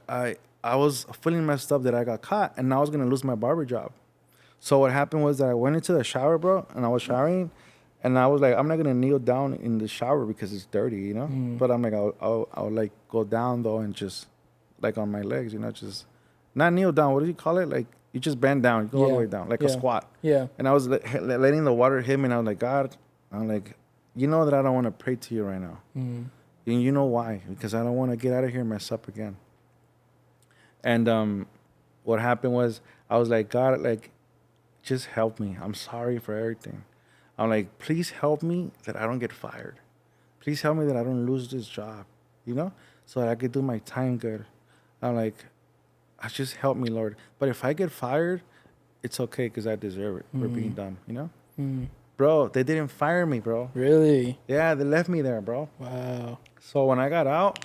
I was feeling messed up that I got caught, and now I was gonna lose my barber job. So what happened was that I went into the shower, bro, and I was showering, And I was like, I'm not gonna kneel down in the shower because it's dirty, you know. But I'm like, I'll like go down though and just like on my legs, you know, just not kneel down. What do you call it? Like you just bend down, you go all the way down, like a squat. Yeah. And I was letting the water hit me, and I was like, God, I'm like, you know that I don't want to pray to you right now, and you know why? Because I don't want to get out of here and mess up again. And what happened was I was like, God, like, just help me. I'm sorry for everything. I'm like, please help me that I don't get fired. Please help me that I don't lose this job, you know, so that I could do my time good. I'm like, just help me, Lord. But if I get fired, it's okay because I deserve it for being dumb, you know? Bro, they didn't fire me, bro. Really? Yeah, they left me there, bro. Wow. So when I got out,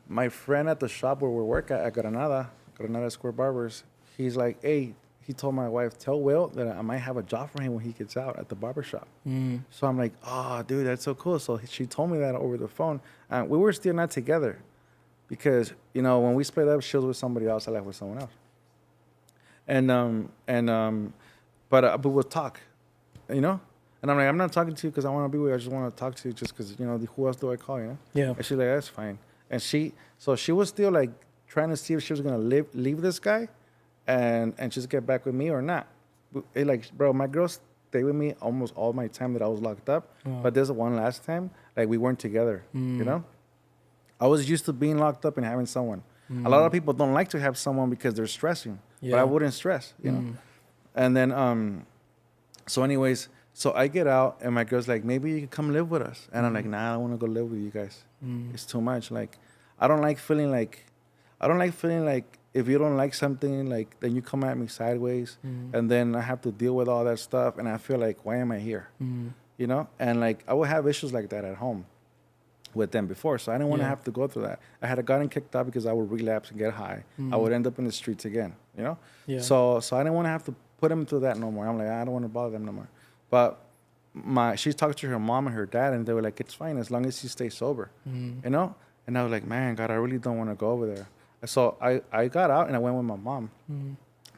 my friend at the shop where we work at Granada Square Barbers, he's like, hey, he told my wife, tell Will that I might have a job for him when he gets out at the barbershop. So I'm like, oh, dude, that's so cool. So she told me that over the phone. And we were still not together because, you know, when we split up, she was with somebody else, I left with someone else. But we'll talk, you know? And I'm like, I'm not talking to you because I want to be with you. I just want to talk to you just because, you know, who else do I call, you know? Yeah. And she's like, that's fine. And she was still like trying to see if she was going to leave this guy and just get back with me or not. Like, bro, my girl stayed with me almost all my time that I was locked up. Wow. But there's one last time, like, we weren't together, you know? I was used to being locked up and having someone. A lot of people don't like to have someone because they're stressing. Yeah. But I wouldn't stress, you know? And then, so anyways, so I get out and my girl's like, maybe you can come live with us. And I'm like, nah, I don't want to go live with you guys. It's too much. Like, I don't like feeling like if you don't like something, like, then you come at me sideways and then I have to deal with all that stuff. And I feel like, why am I here? You know? And like, I would have issues like that at home with them before. So I didn't want to have to go through that. I had gotten kicked out because I would relapse and get high. I would end up in the streets again, you know? Yeah. So I didn't want to have to put them through that no more. I'm like, I don't want to bother them no more. But she talked to her mom and her dad, and they were like, it's fine as long as you stay sober, you know? And I was like, man, God, I really don't want to go over there. So I got out and I went with my mom.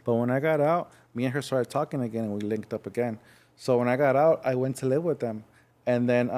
But when I got out, me and her started talking again and we linked up again. So when I got out, I went to live with them. And then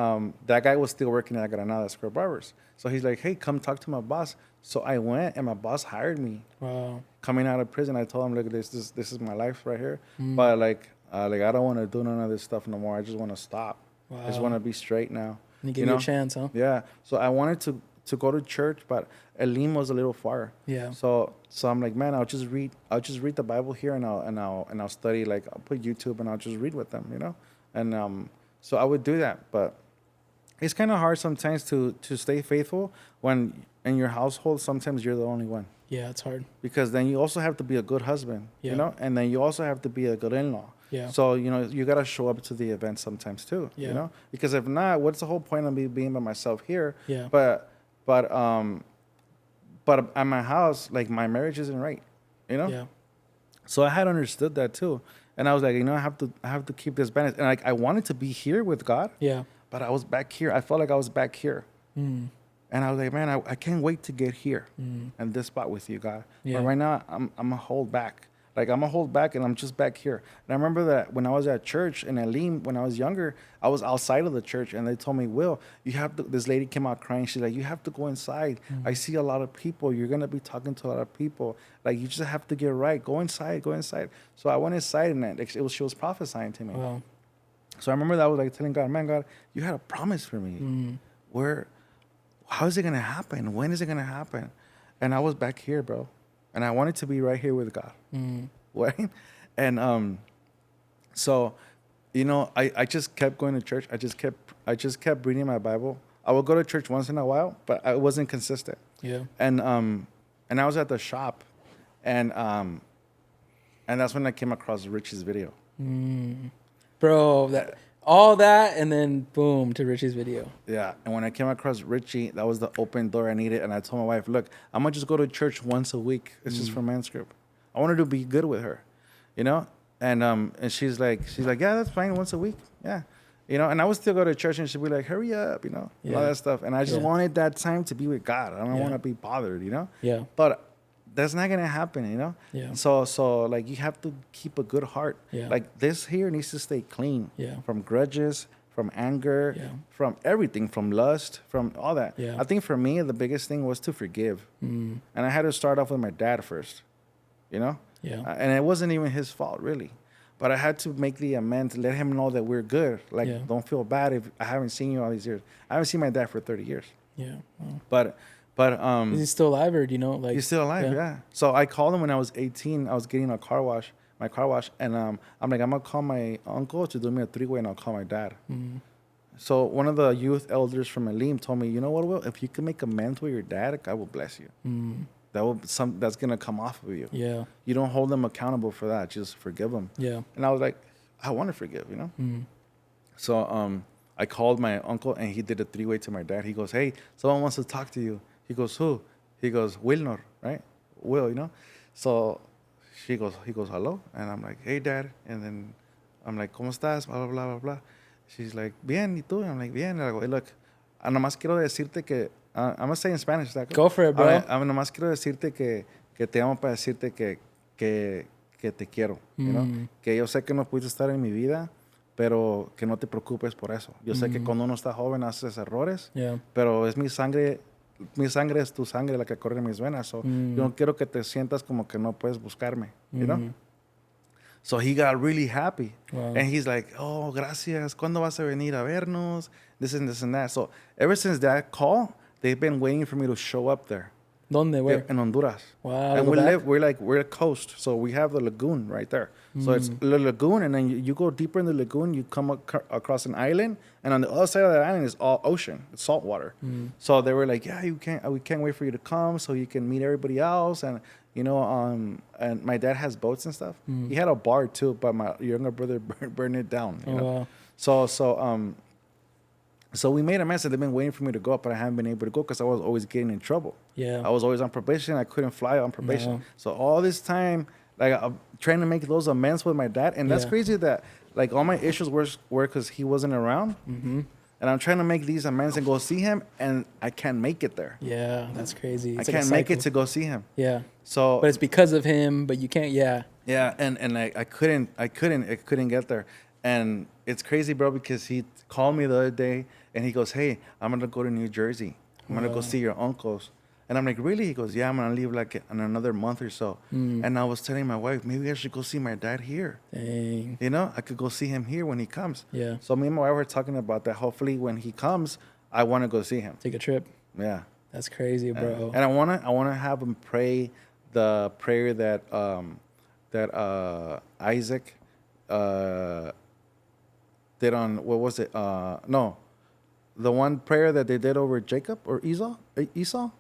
that guy was still working at Granada Square Barbers. So he's like, hey, come talk to my boss. So I went and my boss hired me. Wow. Coming out of prison, I told him, look, this is my life right here. But like I don't want to do none of this stuff no more. I just want to stop. Wow. I just want to be straight now. You give you a chance, huh? Yeah. So I wanted to go to church, but Elim was a little far. Yeah. So I'm like, man, I'll just read the Bible here and I'll study, like I'll put YouTube and I'll just read with them, you know? And so I would do that, but it's kind of hard sometimes to stay faithful when in your household sometimes you're the only one. Yeah, it's hard. Because then you also have to be a good husband, you know? And then you also have to be a good in-law. Yeah. So, you know, you got to show up to the event sometimes too, you know? Because if not, what's the whole point of me being by myself here? Yeah. But at my house, like, my marriage isn't right, you know? Yeah. So I had understood that too. And I was like, you know, I have to keep this balance. And like, I wanted to be here with God. Yeah. But I was back here. I felt like I was back here. And I was like, man, I can't wait to get here and this spot with you, God. Yeah. But right now, I'm a hold back. Like, I'm a hold back and I'm just back here. And I remember that when I was at church in Elim, when I was younger, I was outside of the church and they told me, Will, you have to, this lady came out crying. She's like, you have to go inside. I see a lot of people. You're going to be talking to a lot of people. Like, you just have to get right. Go inside, go inside. So I went inside and she was prophesying to me. Wow. So I remember that I was like telling God, man, God, you had a promise for me. How is it going to happen? When is it going to happen? And I was back here, bro. And I wanted to be right here with God. Right? And so, you know, I just kept going to church. I just kept reading my Bible. I would go to church once in a while, but I wasn't consistent. Yeah. And I was at the shop and that's when I came across Richie's video. Bro, all that, and then boom, to Richie's video. Yeah, and when I came across Richie, that was the open door I needed. And I told my wife, look, I'm going to just go to church once a week. It's just for men's group. I wanted to be good with her, you know? And she's like, yeah, that's fine, once a week. Yeah. You know, and I would still go to church and she'd be like, hurry up, you know, all that stuff. And I just wanted that time to be with God. I don't want to be bothered, you know? Yeah. But that's not gonna happen, you know. Yeah. So like you have to keep a good heart. Yeah. Like this here needs to stay clean. Yeah. From grudges, from anger, Yeah. from everything, from lust, from all that. Yeah. I think for me the biggest thing was to forgive, and I had to start off with my dad first, you know. Yeah. And it wasn't even his fault really, but I had to make the amends, let him know that we're good. Like Yeah. don't feel bad if I haven't seen you all these years. I haven't seen my dad for 30 years. Yeah. Wow. But Is he still alive, or do you know? Like, he's still alive, yeah. So I called him when I was 18. I was getting my car wash, and I'm like, I'm gonna call my uncle to do me a 3-way, and I'll call my dad. So one of the youth elders from Elim told me, you know what, Will? If you can make amends with your dad, God will bless you. That's gonna come off of you. Yeah. You don't hold them accountable for that. Just forgive them. Yeah. And I was like, I want to forgive, you know. So I called my uncle, and he did a 3-way to my dad. He goes, hey, someone wants to talk to you. He goes, who? He goes, Wilnor, right? Will, you know? So he goes, hello? And I'm like, hey, Dad. And then I'm like, ¿Cómo estás? Blah, blah, blah, blah, blah. She's like, bien, ¿y tú? I'm like, bien. And I go, hey, look, nomás quiero decirte que, I'm going to say in Spanish. Is that good? Go for it, bro. Nomás quiero decirte que te amo para decirte que te quiero, you know? Que yo sé que no pudiste estar en mi vida, pero que no te preocupes por eso. Yo sé que cuando uno está joven haces errores, pero es mi sangre es tu sangre la que corre en mis venas. So yo no quiero que te sientas como que no puedes buscarme, you know? So he got really happy. Wow. And he's like, oh, gracias. ¿Cuándo vas a venir a vernos? This and this and that. So ever since that call, they've been waiting for me to show up there. ¿Dónde? Where? In Honduras. Wow. And we're a coast. So we have the lagoon right there. So it's the lagoon, and then you go deeper in the lagoon, you come across an island, and on the other side of that island is all ocean. It's salt water. So they were like, yeah, we can't wait for you to come so you can meet everybody else. And you know, and my dad has boats and stuff. He had a bar too, but my younger brother burned it down. You know? Wow. So we made a mess, and they've been waiting for me to go up, but I haven't been able to go because I was always getting in trouble. Yeah. I was always on probation. I couldn't fly on probation. No. So all this time, like, I'm trying to make those amends with my dad. And that's crazy that, like, all my issues were because he wasn't around. And I'm trying to make these amends and go see him, and I can't make it there. Yeah, that's crazy. I can't make it to go see him. Yeah. So, but it's because of him, but you can't, Yeah, and I couldn't get there. And it's crazy, bro, because he called me the other day, and he goes, hey, I'm going to go to New Jersey. I'm going to go see your uncles. And I'm like, really? He goes, yeah, I'm going to leave like in another month or so. And I was telling my wife, maybe I should go see my dad here. Dang. You know, I could go see him here when he comes. Yeah. So me and my wife were talking about that. Hopefully when he comes, I want to go see him. Take a trip. Yeah. That's crazy, bro. And I want to have him pray the prayer that Isaac did on, what was it? No. The one prayer that they did over Jacob or Esau?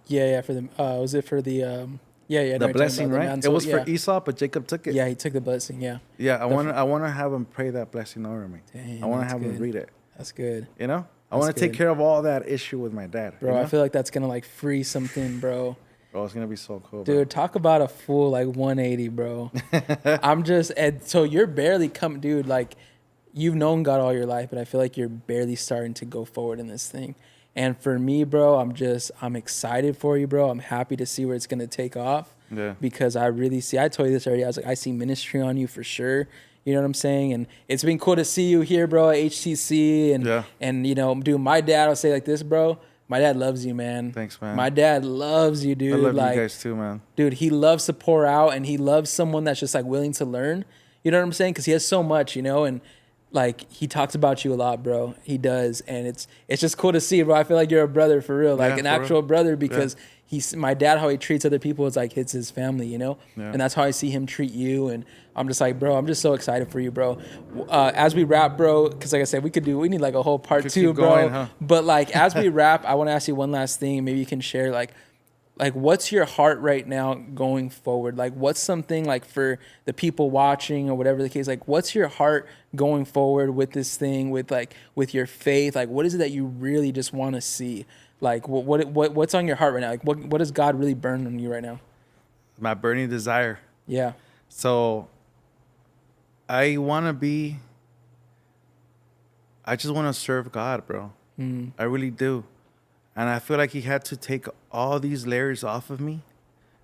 Yeah, for the was it for the the blessing, right? It was for Esau, but Jacob took it. Yeah, he took the blessing. Yeah. I want to have him pray that blessing over me. Dang, I want to have him read it. That's good. You know, I want to take care of all that issue with my dad. Bro, you know? I feel like that's gonna like free something, bro. Bro, it's gonna be so cool, dude. Bro. Talk about a full like 180, bro. So you're barely dude. Like, you've known God all your life, but I feel like you're barely starting to go forward in this thing. And for me, bro, I'm excited for you, bro. I'm happy to see where it's going to take off. Yeah. Because I really see, I told you this already. I was like, I see ministry on you for sure. You know what I'm saying? And it's been cool to see you here, bro, at HTC. And you know, dude, my dad, I'll say like this, bro. My dad loves you, man. Thanks, man. My dad loves you, dude. I love you guys too, man. Dude, he loves to pour out, and he loves someone that's just like willing to learn. You know what I'm saying? Because he has so much, you know, and like, he talks about you a lot, bro. He does. And it's just cool to see, bro. I feel like you're a brother for real, like an actual brother, because he's my dad, how he treats other people is like it's his family, you know? Yeah. And that's how I see him treat you. And I'm just like, bro, I'm just so excited for you, bro. As we wrap, bro, because like I said, we need like a whole part 2, bro. Going, huh? But like, as we wrap, I want to ask you one last thing. Maybe you can share like what's your heart right now going forward? Like, what's something like for the people watching or whatever the case, like what's your heart going forward with this thing, with your faith? Like, what is it that you really just want to see? Like, what's on your heart right now? Like, what does God really burn on you right now? My burning desire. Yeah. So I just want to serve God, bro. I really do. And I feel like he had to take all these layers off of me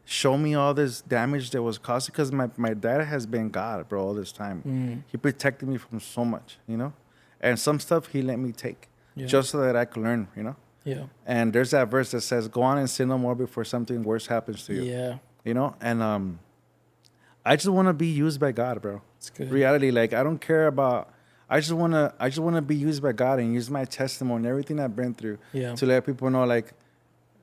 show me all this damage that was caused, because my dad has been God, bro, all this time. He protected me from so much, you know, and some stuff he let me take just so that I could learn, you know. Yeah. And there's that verse that says, "Go on and sin no more before something worse happens to you." Yeah. You know, and I just want to be used by God, bro. It's good. Reality, like I don't care about. I just wanna be used by God and use my testimony, everything I've been through, to let people know,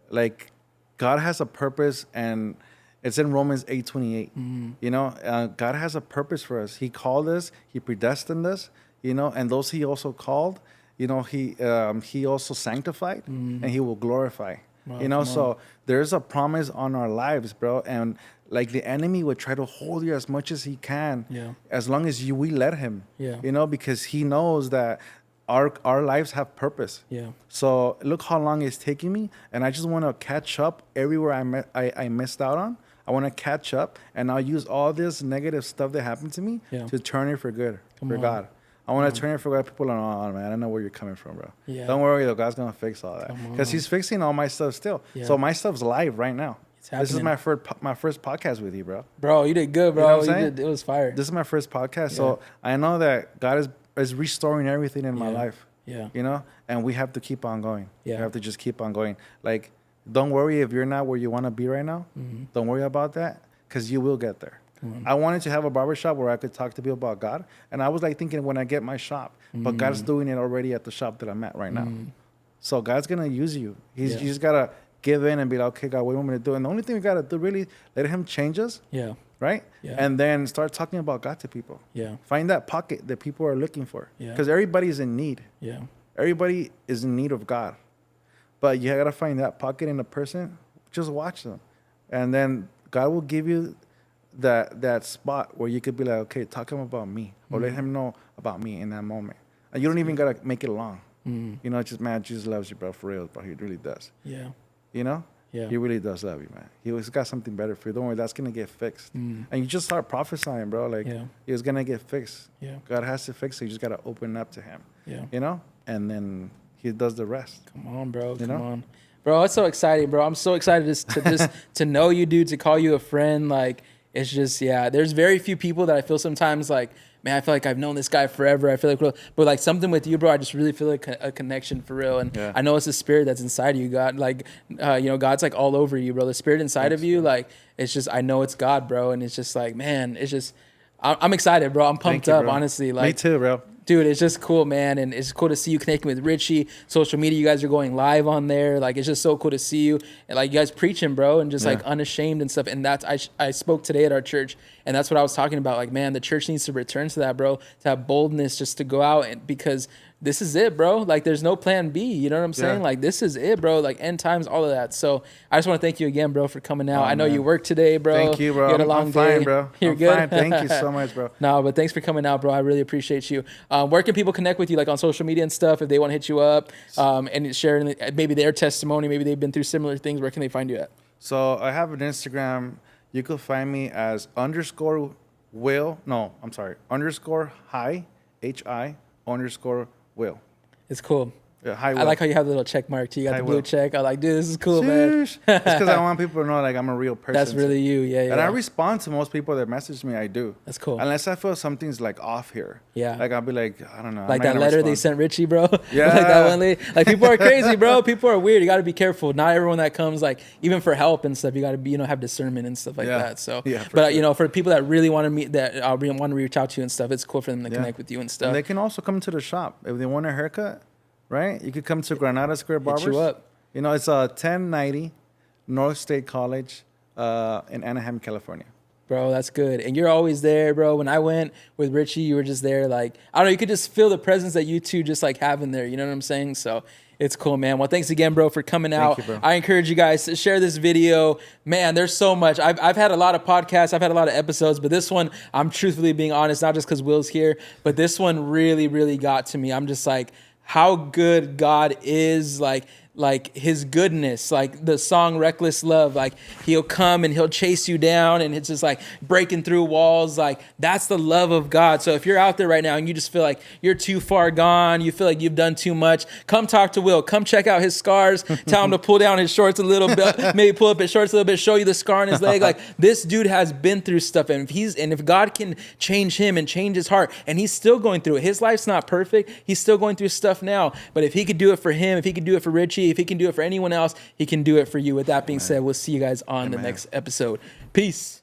like God has a purpose, and it's in Romans 8:28. You know, God has a purpose for us. He called us, He predestined us, you know, and those He also called, you know, He also sanctified, and He will glorify. Wow, you know, so there's a promise on our lives, bro, and like the enemy would try to hold you as much as he can, as long as we let him, you know, because he knows that our lives have purpose. So look how long it's taking me, and I just want to catch up everywhere I missed out on. I want to catch up, and I'll use all this negative stuff that happened to me to turn it for good, for God. I want to turn it for God. People are like, "Oh man, I don't know where you're coming from, bro." Don't worry, though. God's gonna fix all that, because He's fixing all my stuff still. So my stuff's live right now. This is my first podcast with you, bro. Bro, you did good, bro. You did, it was fire. This is my first podcast, so I know that God is restoring everything in my life. You know, and we have to keep on going. We have to just keep on going. Like, don't worry if you're not where you want to be right now. Don't worry about that, because you will get there. I wanted to have a barbershop where I could talk to people about God, and I was like thinking when I get my shop, but God's doing it already at the shop that I'm at right now. So God's gonna use you. You just gotta give in and be like, "Okay, God, what do you want me to do?" And the only thing we gotta do, really, let Him change us. Right. And then start talking about God to people. Find that pocket that people are looking for. Because everybody's in need. Everybody is in need of God, but you gotta find that pocket in a person. Just watch them, and then God will give you that spot where you could be like, "Okay, talk to him about me," or let him know about me in that moment. And you don't even gotta make it long. You know, it's just, man, Jesus loves you, bro, for real, bro. He really does. You know, He really does love you, man. He's got something better for you. Don't worry, that's gonna get fixed. And you just start prophesying, bro. Like, it's gonna get fixed. God has to fix it. You just gotta open up to Him. You know, and then He does the rest. Come on, bro. Come on, bro. It's so exciting, bro. I'm so excited to know you, dude. To call you a friend, like. It's just, there's very few people that I feel sometimes like, man, I feel like I've known this guy forever. I feel like, but like something with you, bro, I just really feel like a connection for real. And I know it's the spirit that's inside of you, God. Like, you know, God's like all over you, bro. The spirit inside of you, like, it's just, I know it's God, bro. And it's just like, man, it's just, I'm excited, bro. I'm pumped up, honestly. Like, me too, bro. Dude, it's just cool, man. And it's cool to see you connecting with Richie. Social media, you guys are going live on there. Like, it's just so cool to see you. And, like, you guys preaching, bro, and just, like, unashamed and stuff. And that's, I spoke today at our church, and that's what I was talking about. Like, man, the church needs to return to that, bro, to have boldness just to go out, and because this is it, bro. Like, there's no plan B. You know what I'm saying? Like, this is it, bro. Like, end times, all of that. So I just want to thank you again, bro, for coming out. I know you worked today, bro. Thank you, bro. You had a long day. Fine, bro. You're good? Fine. Thank you so much, bro. No, but thanks for coming out, bro. I really appreciate you. Where can people connect with you, like on social media and stuff, if they want to hit you up and share maybe their testimony, maybe they've been through similar things? Where can they find you at? So I have an Instagram. You could find me as _Will. No, I'm sorry. _hi, HI_Will. It's cool. Yeah, hi, I Will. like how you have the little check mark too. You got the blue Will. check. I like, dude, this is cool, man. It's because I want people to know, like, I'm a real person. That's really you, yeah. And I respond to most people that message me. I do. That's cool. Unless I feel something's like off here. Yeah. Like I'll be like, I don't know. Like that letter they sent Richie, bro. Yeah. Like that one lady. Like, people are crazy, bro. People are weird. You got to be careful. Not everyone that comes, like, even for help and stuff, you got to be, you know, have discernment and stuff like that. So, but sure. You know, for people that really want to meet, that want to reach out to you and stuff, it's cool for them to connect with you and stuff. And they can also come to the shop if they want a haircut. Right? You could come to Granada Square Barbers. Hit you up. You know, it's 1090 North State College in Anaheim, California. Bro, that's good. And you're always there, bro. When I went with Richie, you were just there. Like, I don't know, you could just feel the presence that you two just like have in there. You know what I'm saying? So it's cool, man. Well, thanks again, bro, for coming out. Thank you, bro. I encourage you guys to share this video. Man, there's so much. I've had a lot of podcasts. I've had a lot of episodes, but this one, I'm truthfully being honest, not just because Will's here, but this one really, really got to me. I'm just like, how good God is. Like, like his goodness, like the song Reckless Love, like he'll come and he'll chase you down and it's just like breaking through walls. Like that's the love of God. So if you're out there right now and you just feel like you're too far gone, you feel like you've done too much, come talk to Will, come check out his scars, tell him to pull down his shorts a little bit, maybe pull up his shorts a little bit, show you the scar on his leg. Like this dude has been through stuff, and if God can change him and change his heart, and he's still going through it. His life's not perfect. He's still going through stuff now, but if he could do it for him, if he could do it for Richie, if he can do it for anyone else, he can do it for you. With that being said, we'll see you guys on the next episode. Peace.